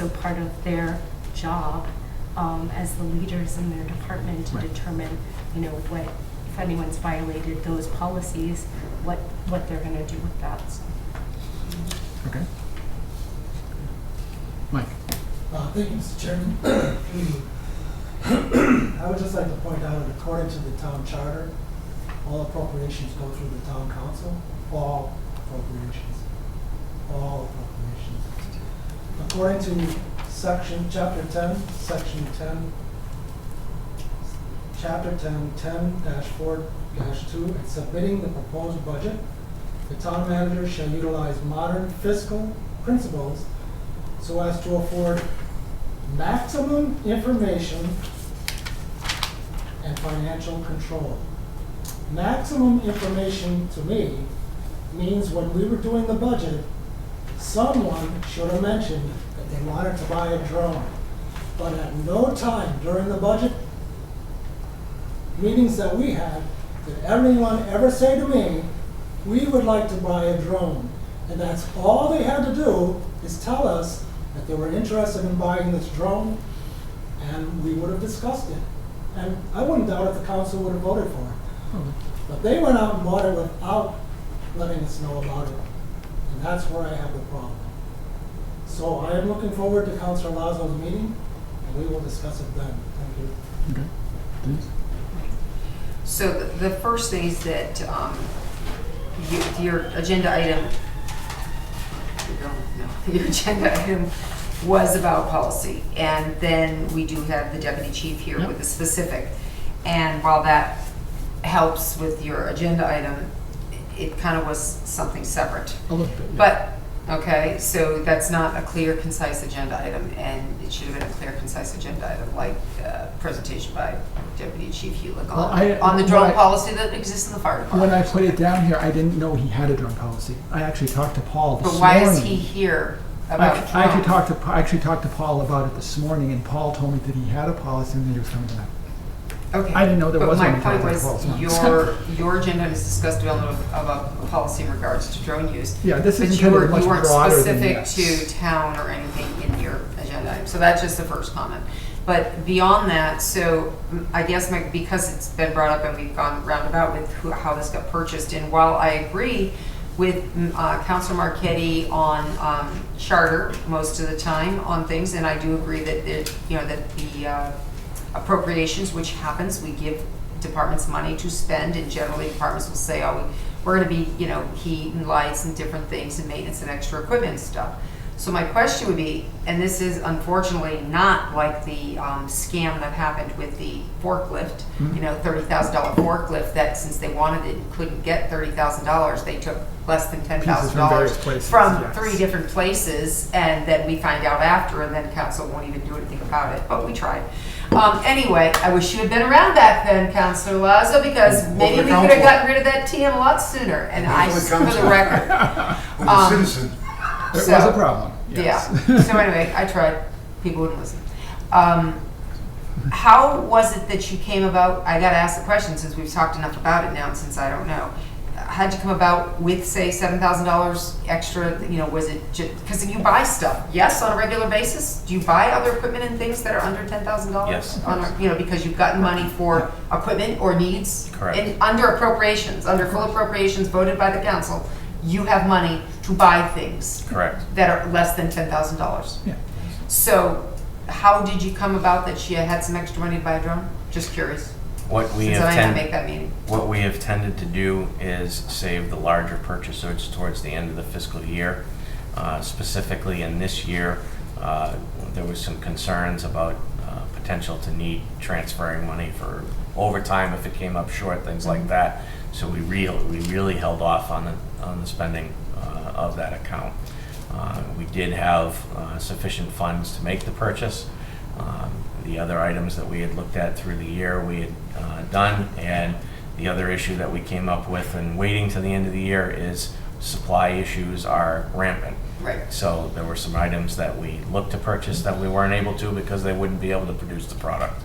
part of their job as the leaders in their department to determine, if anyone's violated those policies, what they're going to do with that. So. Okay. Mike? Thank you, Mr. Chairman. I would just like to point out that according to the town charter, all appropriations go through the town council. All appropriations. According to chapter 10, section 10, chapter 10-4-2, in submitting the proposed budget, the town manager shall utilize modern fiscal principles so as to afford maximum information and financial control. Maximum information to me means when we were doing the budget, someone should have mentioned that they wanted to buy a drone. But at no time during the budget meetings that we had did anyone ever say to me, we would like to buy a drone. And that's all they had to do is tell us that they were interested in buying this drone, and we would have discussed it. And I wouldn't doubt if the council would have voted for it. But they went out and bought it without letting us know about it. And that's where I have the problem. So I am looking forward to Councilor Lazo's meeting, and we will discuss it then. Thank you. Okay. Denise? So the first thing is that your agenda item, your agenda item was about policy. And then we do have the deputy chief here with the specific. And while that helps with your agenda item, it kind of was something separate. A little bit. Yeah. But Okay, so that's not a clear, concise agenda item, and it should have been a clear, concise agenda item, like presentation by Deputy Chief Hewlett Well, I- on the drone when I- policy that exists in the fire When department. I put it down here, I didn't know he had a drone policy. I actually talked to Paul this But morning. why is he here about I actually drones? talked to Paul about it this morning, and Paul told me that he had a policy and that he was coming tonight. Okay. I didn't know there was But one my point until I was, told Paul. your agenda is discussed development of a policy in regards to drone use. Yeah, this But is you intended much weren't broader than specific this. to town or anything in your agenda item, so that's just the first comment. But beyond that, so I guess because it's been brought up and we've gone roundabout with how this got purchased, and while I agree with Councilor Marquetti on charter most of the time on things, and I do agree that the appropriations, which happens, we give departments money to spend, and generally departments will say, oh, we're gonna be, heat and lights and different things and maintenance and extra equipment and stuff. So my question would be, and this is unfortunately not like the scam that happened with the forklift, $30,000 forklift that since they wanted it and couldn't get $30,000, they took less than Pieces from $10,000 various places, from yes. 3 different places, and then we find out after, and then council won't even do anything about it, but we tried. Anyway, I wish you had been around back then, Councilor Lazo, because maybe we could have gotten rid of that TM a lot sooner, and for the record. With a citizen. There So- was a problem, yes. Yeah, so anyway, I tried, people wouldn't listen. How was it that you came about, I gotta ask the question since we've talked enough about it now, and since I don't know. How'd you come about with, say, $7,000 extra, was it just, because you buy stuff, yes, on a regular basis? Do you buy other equipment and things that are under $10,000? Yes. Because you've gotten money for equipment or needs? Correct. And under appropriations, under full appropriations voted by the council, you have money to buy things Correct. that are less than $10,000. Yeah. So how did you come about that she had some extra money to buy a drone? Just curious. What we Since have I might not make that meeting. What we have tended to do is save the larger purchasers towards the end of the fiscal year. Specifically in this year, there was some concerns about potential to need transferring money for overtime if it came up short, things like that. So we really held off on the spending of that account. We did have sufficient funds to make the purchase. The other items that we had looked at through the year we had done, and the other issue that we came up with and waiting to the end of the year is supply issues are rampant. Right. So there were some items that we looked to purchase that we weren't able to because they wouldn't be able to produce the product.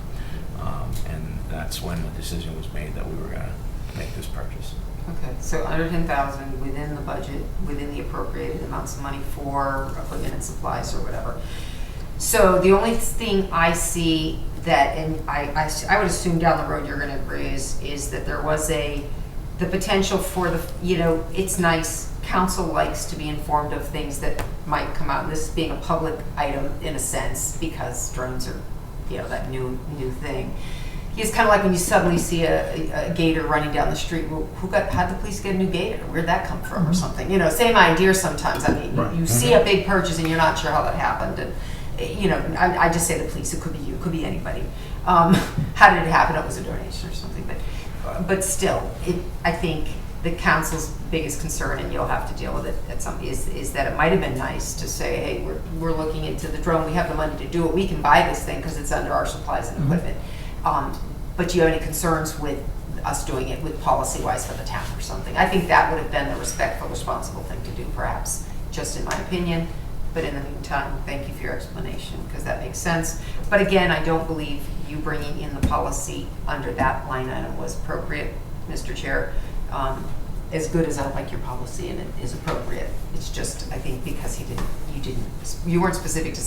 And that's when the decision was made that we were going to make this purchase. Okay, so under 10,000 within the budget, within the appropriated amounts of money for equipment and supplies or whatever. So the only thing I see that, and I would assume down the road you're going to raise, is that there was the potential for it's nice, council likes to be informed of things that might come out, and this being a public item in a sense, because drones are, that new thing. It's kind of like when you suddenly see a gator running down the street. Well, how'd the police get a new gator? Where'd that come from or something? Same idea sometimes. I mean, Right. you see a big purchase and you're not sure how that happened. And, I just say the police, it could be you, it could be anybody. How did it happen? It was a donation or something. But still, I think the council's biggest concern, and you'll have to deal with it at some, is that it might have been nice to say, hey, we're looking into the drone. We have the money to do it. We can buy this thing because it's under our supplies and equipment. But do you have any concerns with us doing it with policy-wise for the town or something? I think that would have been the respectful, responsible thing to do, perhaps, just in my opinion. But in the meantime, thank you for your explanation, because that makes sense. But again, I don't believe you bringing in the policy under that line item was appropriate, Mr. Chair. As good as I like your policy, and it is appropriate. It's just, I think, because you weren't specific to,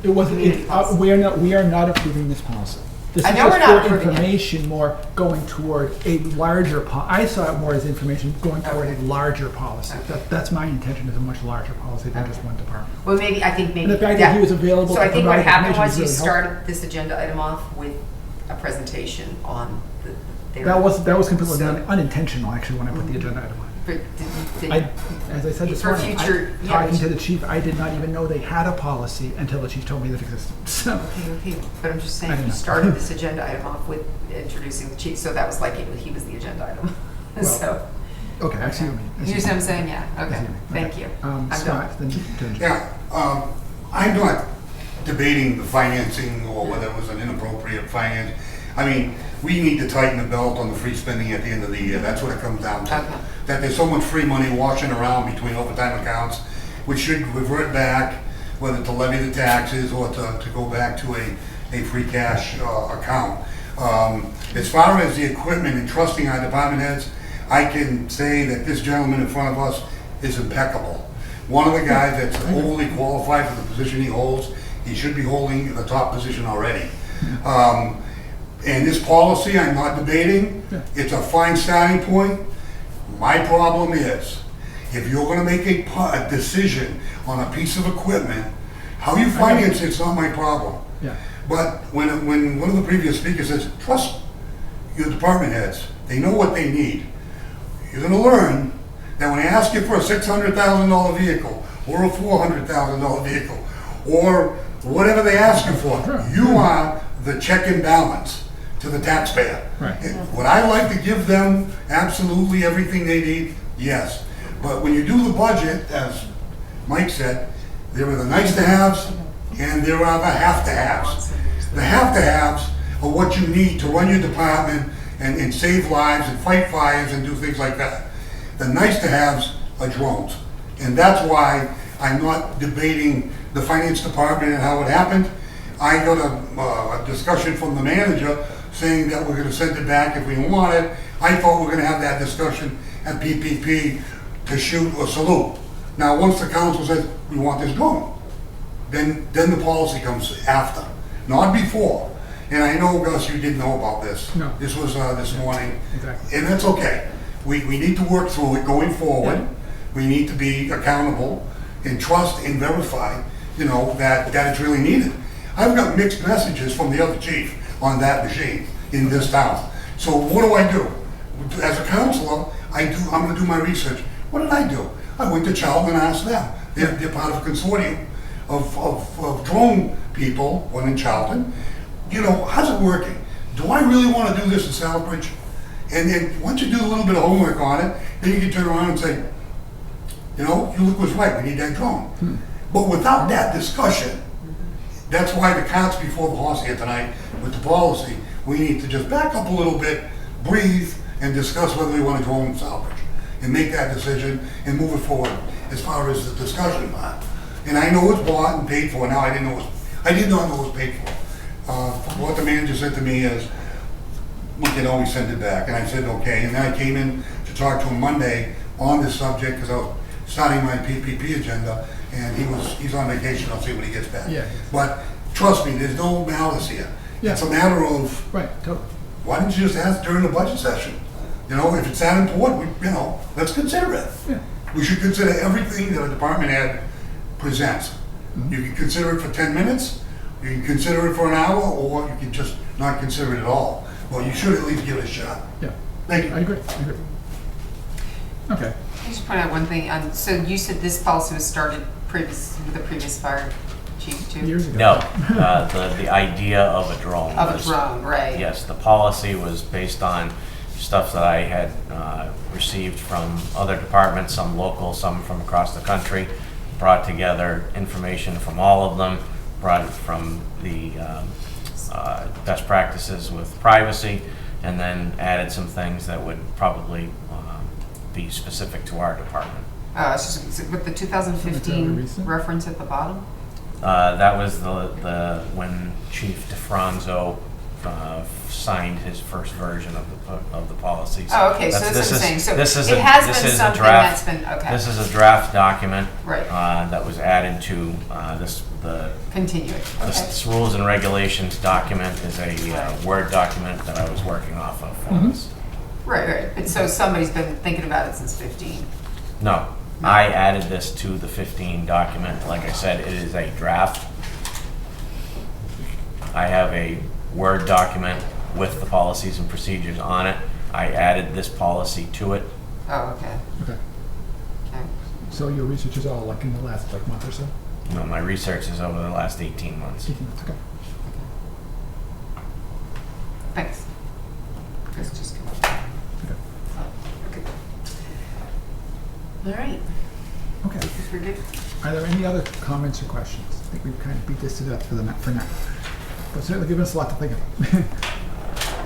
It wasn't, community policy. we are not approving this policy. This I is know we're just not for approving it. information more going toward a larger I saw it more as information going toward a larger policy. Okay. That's my intention, is a much larger policy than just one department. Well, I think maybe. And the fact that he was available So to I think what provide happened information was is you really helpful. started this agenda item off with a presentation on the. That was completely So- unintentional, actually, when I put the agenda item on. As I said this For morning, future- talking to the chief, I did not even know they had a policy until the chief told me that it existed. So, Okay, but I'm just I saying, don't you know. started this agenda item off with introducing the chief, so that was like he was the agenda item. Well, So, Okay, I see what you mean. I see You see what I'm saying? Yeah, I see okay, what you mean. thank Okay. you. I'm done. Scott, then Jen. Yeah, I'm not debating the financing or whether it was an inappropriate finance. I mean, we need to tighten the belt on the free spending at the end of the year. That's what it comes down to. Okay. That there's so much free money washing around between overtime accounts, which should revert back, whether to levy the taxes or to go back to a free cash account. As far as the equipment and trusting our department heads, I can say that this gentleman in front of us is impeccable. One of the guys that's wholly qualified for the position he holds, he should be holding the top position already. And this policy, I'm not debating. It's a fine starting point. My problem is, if you're gonna make a decision on a piece of equipment, how you finance it's not my problem. Yeah. But when one of the previous speakers says, trust your department heads, they know what they need. You're gonna learn that when they ask you for a $600,000 vehicle, or a $400,000 vehicle, or whatever they ask you for, you are the check and balance to the taxpayer. Right. Would I like to give them absolutely everything they need? Yes. But when you do the budget, as Mike said, there are the nice to haves and there are the have to haves. The have to haves are what you need to run your department and save lives and fight fires and do things like that. The nice to haves are drones. And that's why I'm not debating the finance department and how it happened. I got a discussion from the manager saying that we're gonna send it back if we want it. I thought we were gonna have that discussion at PPP to shoot or salute. Now, once the council says, we want this going, then the policy comes after, not before. And I know, Gus, you didn't know about this. No. This was this morning. Exactly. And that's okay. We need to work through it going forward. We need to be accountable and trust and verify, that it's really needed. I've got mixed messages from the other chief on that machine in this town. So what do? As a counselor, I'm gonna do my research. What did I do? I went to Charlton and asked them. They're part of a consortium of drone people, one in Charlton. How's it working? Do I really want to do this in Southbridge? And then once you do a little bit of homework on it, then you can turn around and say, you look was right, we need that drone. But without that discussion, that's why the cart's before the horse here tonight with the policy. We need to just back up a little bit, breathe, and discuss whether we want to drone in Southbridge and make that decision and move it forward as far as the discussion part. And I know it's bought and paid for. Now I did not know it was paid for. What the manager said to me is, we can always send it back. And I said, okay. And then I came in to talk to him Monday on this subject because I was starting my PPP agenda, and he's on vacation. I'll see when he gets back. Yeah. But trust me, there's no malice here. Yeah. It's a matter of, Right, totally. why didn't you just ask during the budget session? If it's that important, let's consider it. Yeah. We should consider everything that a department head presents. Mm-hmm. You can consider it for 10 minutes, you can consider it for an hour, or you can just not consider it at all. Well, you should at least give it a shot. Yeah. Thank you. I agree. Okay. Can I just point out one thing? So you said this policy was started with the previous fire chief too? Years ago. No, the idea of a drone. Of a was- drone, right? Yes, the policy was based on stuff that I had received from other departments, some local, some from across the country, brought together information from all of them, brought it from the best practices with privacy, and then added some things that would probably be specific to our department. It's just with the 2015 reference at the bottom? That was the when Chief DeFranzo signed his first version of the policies. Oh, okay, so that's what I'm saying. So this is it a- has this been is a something draft- that's been, okay. This is a draft document Right. that was added to the Continuing, okay. this rules and regulations document is a Right. Word document that I was working off of for Mhm. this. Right. But so somebody's been thinking about it since 15. No, I added this to the 15 document. Like I said, it is a draft. I have a Word document with the policies and procedures on it. I added this policy to it. Oh, okay. Okay. Okay. So your research is all in the last month or so? No, my research is over the last 18 months. 18 months, okay. Thanks. Chris just came up. Okay. Okay. All right. Okay. We're good. Are there any other comments or questions? I think we've kind of beat this to death for now. But certainly given us a lot to think about.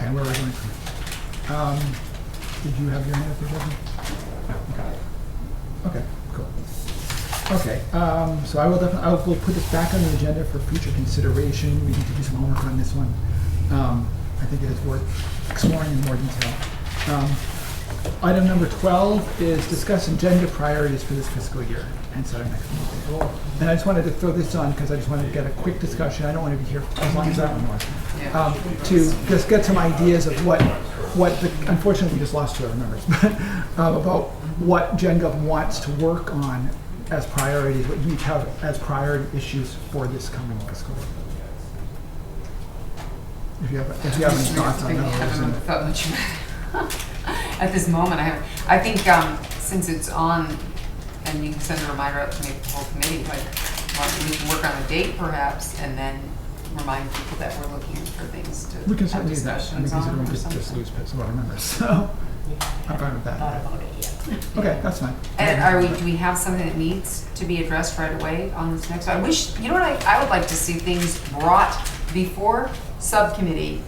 And where we're going from. Did you have your hand up there, Jasmine? No, okay, cool. Okay, so I will put this back on the agenda for future consideration. We need to do some homework on this one. I think it is worth exploring in more detail. Item number 12 is discuss agenda priorities for this fiscal year and set our next meeting. And I just wanted to throw this on because I just wanted to get a quick discussion. I don't want to be here as long as that one was. To just get some ideas of what unfortunately we just lost 2 of our members, but about what Gen Gov wants to work on as priorities, what you have as priority issues for this coming fiscal year. If you have any thoughts on those. At this moment, I think since it's on, and you can send a reminder out to make the whole committee, like we can work on a date perhaps, and then remind people that we're looking for things to We can have certainly do that. I mean, discussions on considering or we just something. lose some of our members, so I'm fine with Thought that. about it yet. Okay, that's fine. And do we have something that needs to be addressed right away on this next? I wish, you know what, I would like to see things brought before subcommittee,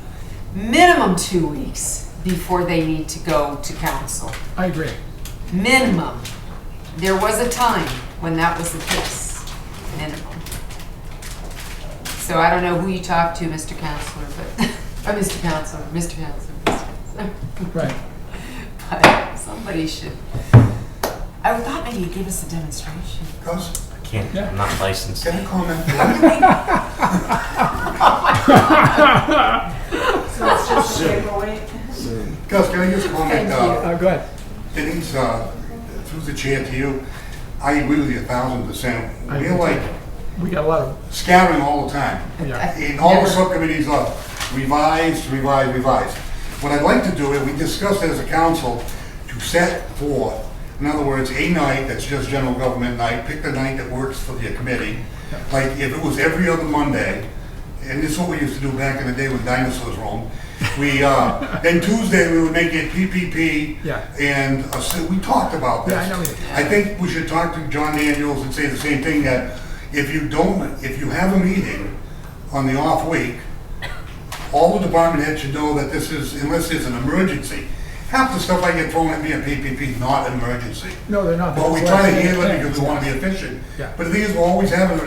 minimum 2 weeks before they need to go to council. I agree. Minimum. There was a time when that was the case. Minimum. So I don't know who you talk to, Mr. Counselor, but or Mr. Counselor, Mr. Counselor. Right. But somebody should. I thought maybe you gave us a demonstration. Gus, I can't, Yeah. I'm not licensed. can I comment? So it's just a paperweight. Gus, can I just comment? Go ahead. Denise, through the chair to you, I agree with you 1,000%. I We're agree like We got a lot of, scattering all the time. yeah. And all the subcommittees are revised. What I'd like to do is, we discussed as a council to set forth, in other words, a night that's just general government night, pick the night that works for the committee. Like if it was every other Monday, and this is what we used to do back in the day when dinosaurs roamed, we, then Tuesday we would make it PPP, Yeah. and we talked about this. Yeah, I know we did. I think we should talk to John Daniels and say the same thing, that if you have a meeting on the off week, all the department heads should know that this is, unless there's an emergency. Half the stuff I get thrown at me at PPP is not an emergency. No, they're not. But we try to handle it because we want to be efficient. Yeah. But the thing is, we're always having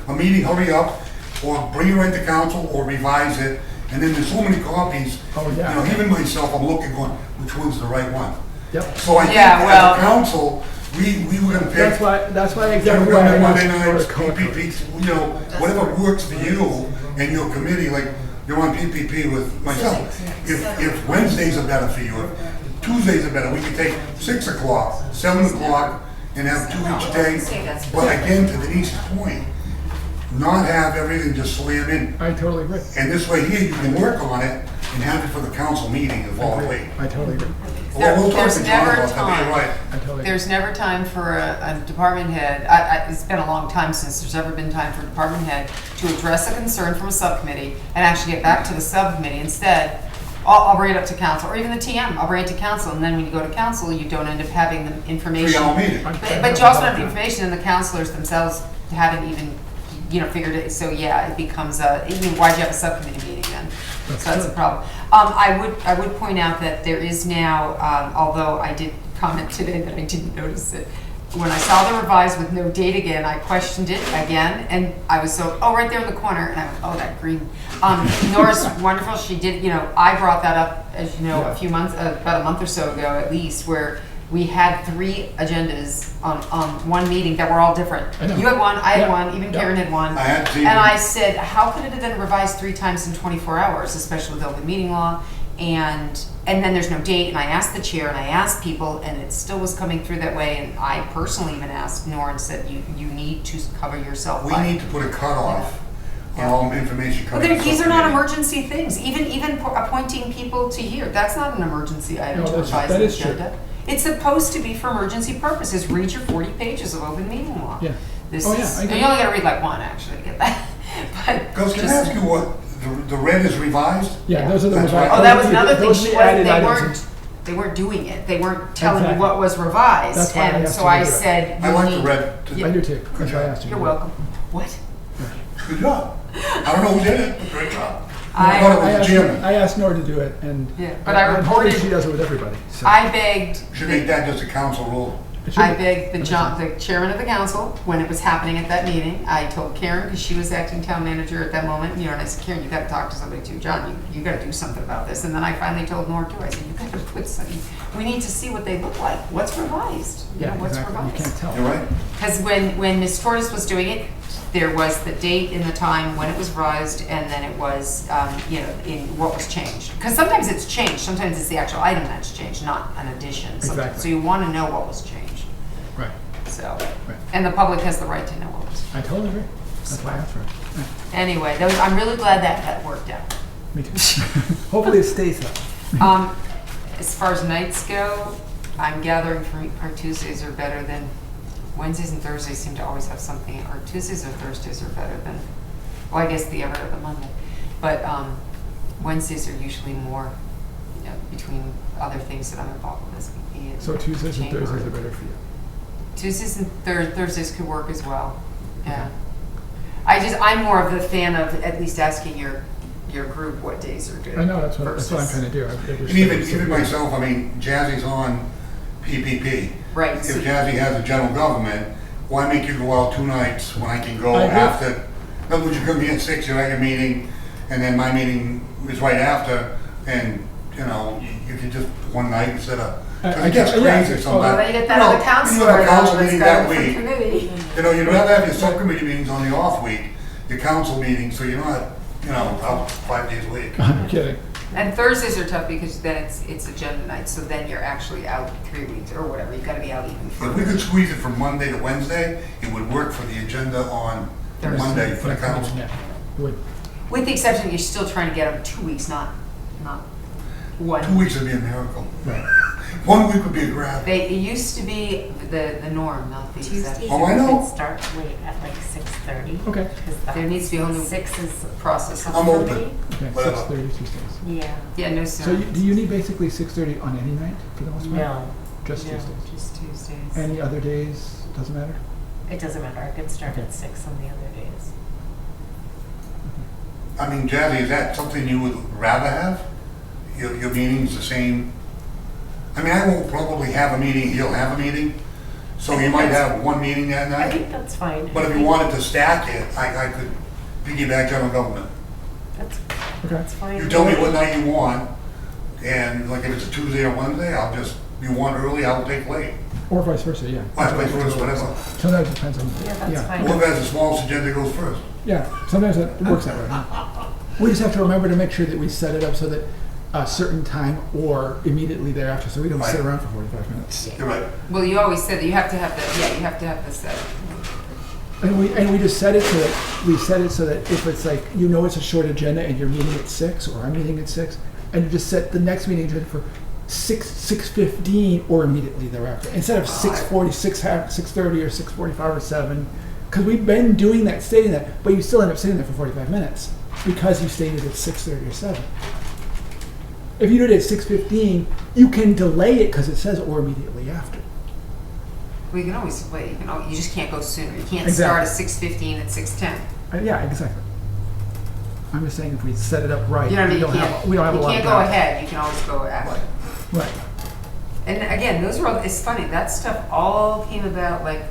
a meeting, hurry up, or bring it right to council, or revise it, and then there's so many copies. Oh, yeah. You know, even myself, I'm looking, going, which one's the right one? Yep. So I think Yeah, well- as a council, we were gonna pick. That's why General exactly government why I Monday asked nights, for a color code. PPP, you know, whatever works for you and your committee, like, you're on PPP with myself. If Wednesdays are better for you, if Tuesdays are better, we can take 6 o'clock, 7 o'clock, and have 2 each day. But again, to Denise's point, not have everything just slam in. I totally agree. And this way here, you can work on it and have it for the council meeting the following week. I totally agree. Well, we'll talk There's to John never about that, but time. you're right. I totally agree. There's never time for a department head, it's been a long time since there's ever been time for a department head to address a concern from a subcommittee and actually get back to the subcommittee. Instead, I'll bring it up to council, or even the TM, I'll bring it to council, and then when you go to council, you don't end up having the information. 3-hour meeting. But you also don't have the information, and the counselors themselves haven't even, figured it, so yeah, it becomes why'd you have a subcommittee meeting then? So that's a problem. I would point out that there is now, although I did comment today that I didn't notice it, when I saw the revised with no date again, I questioned it again, and I was right there in the corner, and I went, oh, that green. Nora's wonderful, she did, I brought that up, as you know, about a month or so ago at least, where we had 3 agendas on one meeting that were all different. I know. You had one, I had Yeah. one, even Yeah. Karen had one. I had to. And I said, how could it have been revised 3 times in 24 hours, especially with open meeting law? And then there's no date, and I asked the chair, and I asked people, and it still was coming through that way, and I personally even asked Nora and said, you need to cover yourself. We need to put a cutoff on all information But coming. these are not emergency things, even appointing people to here, that's not an emergency item No, to that's- revise that the is true. agenda. It's supposed to be for emergency purposes, read your 40 pages of open meeting law. Yeah. This Oh, yeah, is, I and agree. you only gotta read like one actually to get that, but. Gus, can I just- ask you what, the red is revised? Yeah, those are the That's revised. right. Oh, that was another thing, those are the they added items. They weren't doing it. They weren't telling you Exactly. what was revised. That's why I And asked so you to I do it. said, I you like the need- red. I do too. That's why I asked you. You're to do it. welcome. What? Good job. I don't know who did it, but great job. I- I thought I it was asked, the chairman. I asked Nora to do it, and Yeah, but I I'm hoping reported- she does it with everybody. So. I begged. You should make that just a council rule. It should I be. begged the chairman of the council, when it was happening at that meeting, I told Karen, because she was acting town manager at that moment, and I said, Karen, you gotta talk to somebody too. John, you gotta do something about this. And then I finally told Nora too, I said, you gotta put something, we need to see what they look like. What's revised? Yeah, What's exactly. You revised? can't tell. You're right. Because when Ms. Tortoise was doing it, there was the date and the time when it was revised, and then it was, in what was changed. Because sometimes it's changed, sometimes it's the actual item that's changed, not an addition. Exactly. So you want to know what was changed. Right. So, and the public has the right to know what was. I totally agree. That's why I asked for it. Yeah, Anyway, I'm really glad that worked out. me too. Hopefully it stays that. As far as nights go, I'm gathering from our Tuesdays are better than Wednesdays and Thursdays seem to always have something, or Tuesdays or Thursdays are better than, well, I guess the other Monday. But Wednesdays are usually more, between other things that I'm involved with. So Tuesdays and Chamber. Thursdays are better for you. Tuesdays and Thursdays could work as well. Yeah. I'm more of the fan of at least asking your group what days are good. I know, that's what I'm versus- trying to do. And even myself, I mean, Jazzy's on PPP. Right. If so- Jazzy has a general government, why make you go out 2 nights when I can go I agree. after? In other words, you come here at 6, you're at your meeting, and then my meeting is right after, and, you can just one night instead of, because it gets I- yeah, crazy Well, sometimes. then you get that other You counselor. have a council that's meeting got that a different week. committee. You'd rather have your subcommittee meetings on the off week, your council meetings, so you're not, out 5 days a week. I'm kidding. And Thursdays are tough because then it's agenda night, so then you're actually out 3 weeks or whatever. You've got to be out even If we further. could squeeze it from Monday to Wednesday, it would work for the agenda on Thursday. Monday for the council. Yeah. Would. With the exception, you're still trying to get them 2 weeks, not 1. 2 weeks would be a miracle. Right. 1 week would be a grab. It used to be the norm, not the Tuesdays exception. Oh, I know. could start late at like 6:30. Okay. There needs to be a whole new 6 is process. I'm for open. me. Okay, Whatever. 6:30 Tuesdays. Yeah. Yeah, no So sooner. do you need basically 6:30 on any night for the most part? No. Just no, Tuesdays? Just Tuesdays. Any other days, doesn't matter? It doesn't matter. I could start at 6 on the other days. I mean, Jazzy, is that something you would rather have? Your meetings the same? I mean, I won't probably have a meeting, he'll have a meeting, so you might have one meeting that I night. think that's fine. But if you wanted to stack it, I could piggyback general government. That's, Okay. that's fine. You tell me what night you want, and like if it's a Tuesday or Wednesday, I'll just, you want early, I'll take late. Or vice versa, yeah. Vice versa, whatever. Sometimes it depends on. Yeah, that's fine. Whoever has the smallest agenda goes first. Yeah, sometimes it works that way. We just have to remember to make sure that we set it up so that a certain time or immediately thereafter, so we don't sit Right. around for 45 minutes. You're right. Well, you always said that you have to have you have to have the set. And we just set it so that if it's like, it's a short agenda and you're meeting at 6 or I'm meeting at 6, and you just set the next meeting agenda for 6:15 or immediately thereafter, instead of 6:40, 6:30 or 6:45 or 7, because we've been doing that, stating that, but you still end up sitting there for 45 minutes because you stated at 6:30 or 7. If you do it at 6:15, you can delay it because it says or immediately after. Well, you can always wait. You just can't go sooner. You can't Exactly. start at 6:15 at 6:10. Yeah, exactly. I'm just saying if we set it up right, You know what I mean? we don't have a lot You of can't go balance. ahead. You can always go after. Right. And again, those were all, it's funny, that stuff all came about like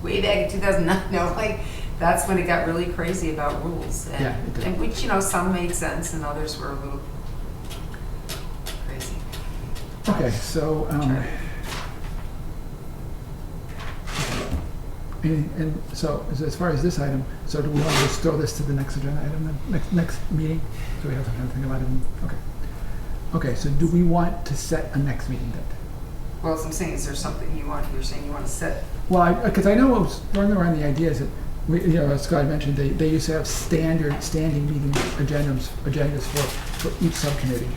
way back in 2009. That's when it got really crazy about rules. And, Yeah, it did. and which, some made sense and others were a little crazy. Okay, so, and so as far as this item, so do we want to just throw this to the next agenda item then, next meeting? So we have time to think about it, okay. Okay, so do we want to set a next meeting date? Well, as I'm saying, is there something you're saying you want to set? Well, because I know I was throwing around the idea is that, as Scott mentioned, they used to have standing meeting agendas for each subcommittee.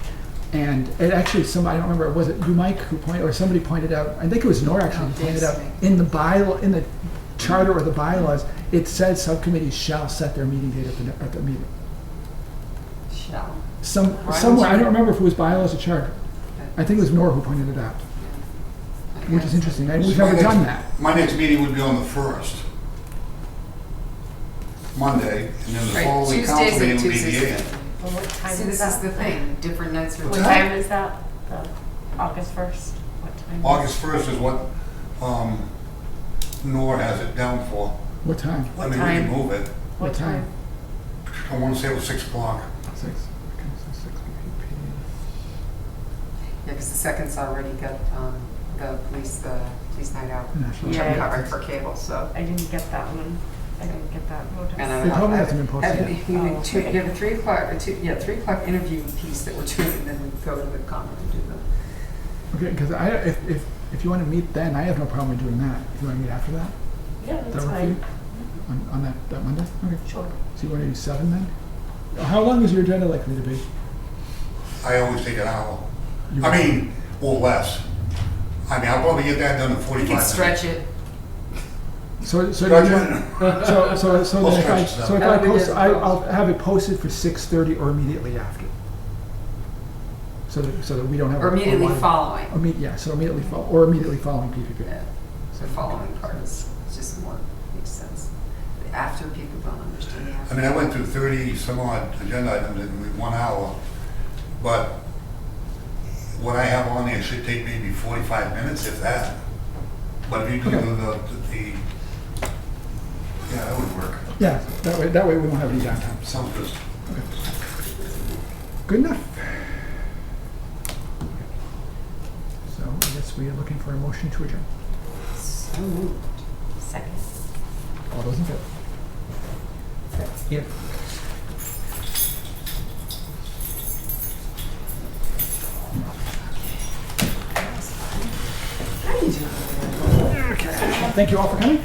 And it actually, I don't remember, was it you, Mike, who pointed, or somebody pointed out, I think it was Nora actually, who pointed out, in the charter or the bylaws, it says subcommittees shall set their meeting date at the meeting. Shall. Somewhere, I don't remember if it was bylaws or charter. I think it was Nora who pointed it out, which is interesting. And we've My never next- done that. My next meeting would be on the 1st, Monday, and then the Right, following council Tuesdays and meeting would be the Tuesdays. 8th. Well, what time See, is this that? is the thing, different nights for What What's time is that? August 1st? What time? August 1st is what Nora has it down for. What time? I mean, we time? can move it. What time? I want to say it was 6 o'clock. 6. Okay, so 6 p.m. Yeah, because the second's already got the police night out. National. Which Yeah. I'm covering for cable, so. I didn't get that one. I didn't get that notice. And It probably hasn't been posted yet. You Oh, okay. have a 3 o'clock interview piece that we're doing, and then we go to the common and do the. Okay, because if you want to meet then, I have no problem with doing that. If you want to meet after that, Yeah, that that's work for you? fine. On that Monday? Okay. Sure. So you want to do 7 then? How long is your agenda likely to be? I always take an hour. You- I mean, or less. I mean, I'll probably get that done in 45 We can minutes. stretch it. So Stretch then it. then if We'll I, stretch it so if out. I post, I'll have it posted for 6:30 or immediately after. So that we don't have. Or a immediately line- following. So immediately following PPP. Yeah. The following part is just more, makes sense. The after people don't understand the I after. mean, I went through 30 some odd agenda items in 1 hour, but what I have on there should take maybe 45 minutes, if that. But if you do Okay. yeah, that would work. Yeah, that way we won't have any downtime. Sounds good. Good enough. So I guess we are looking for a motion to adjourn. So moved. Second. All those in favor? Yeah. How do you do? Okay. Thank you all for coming.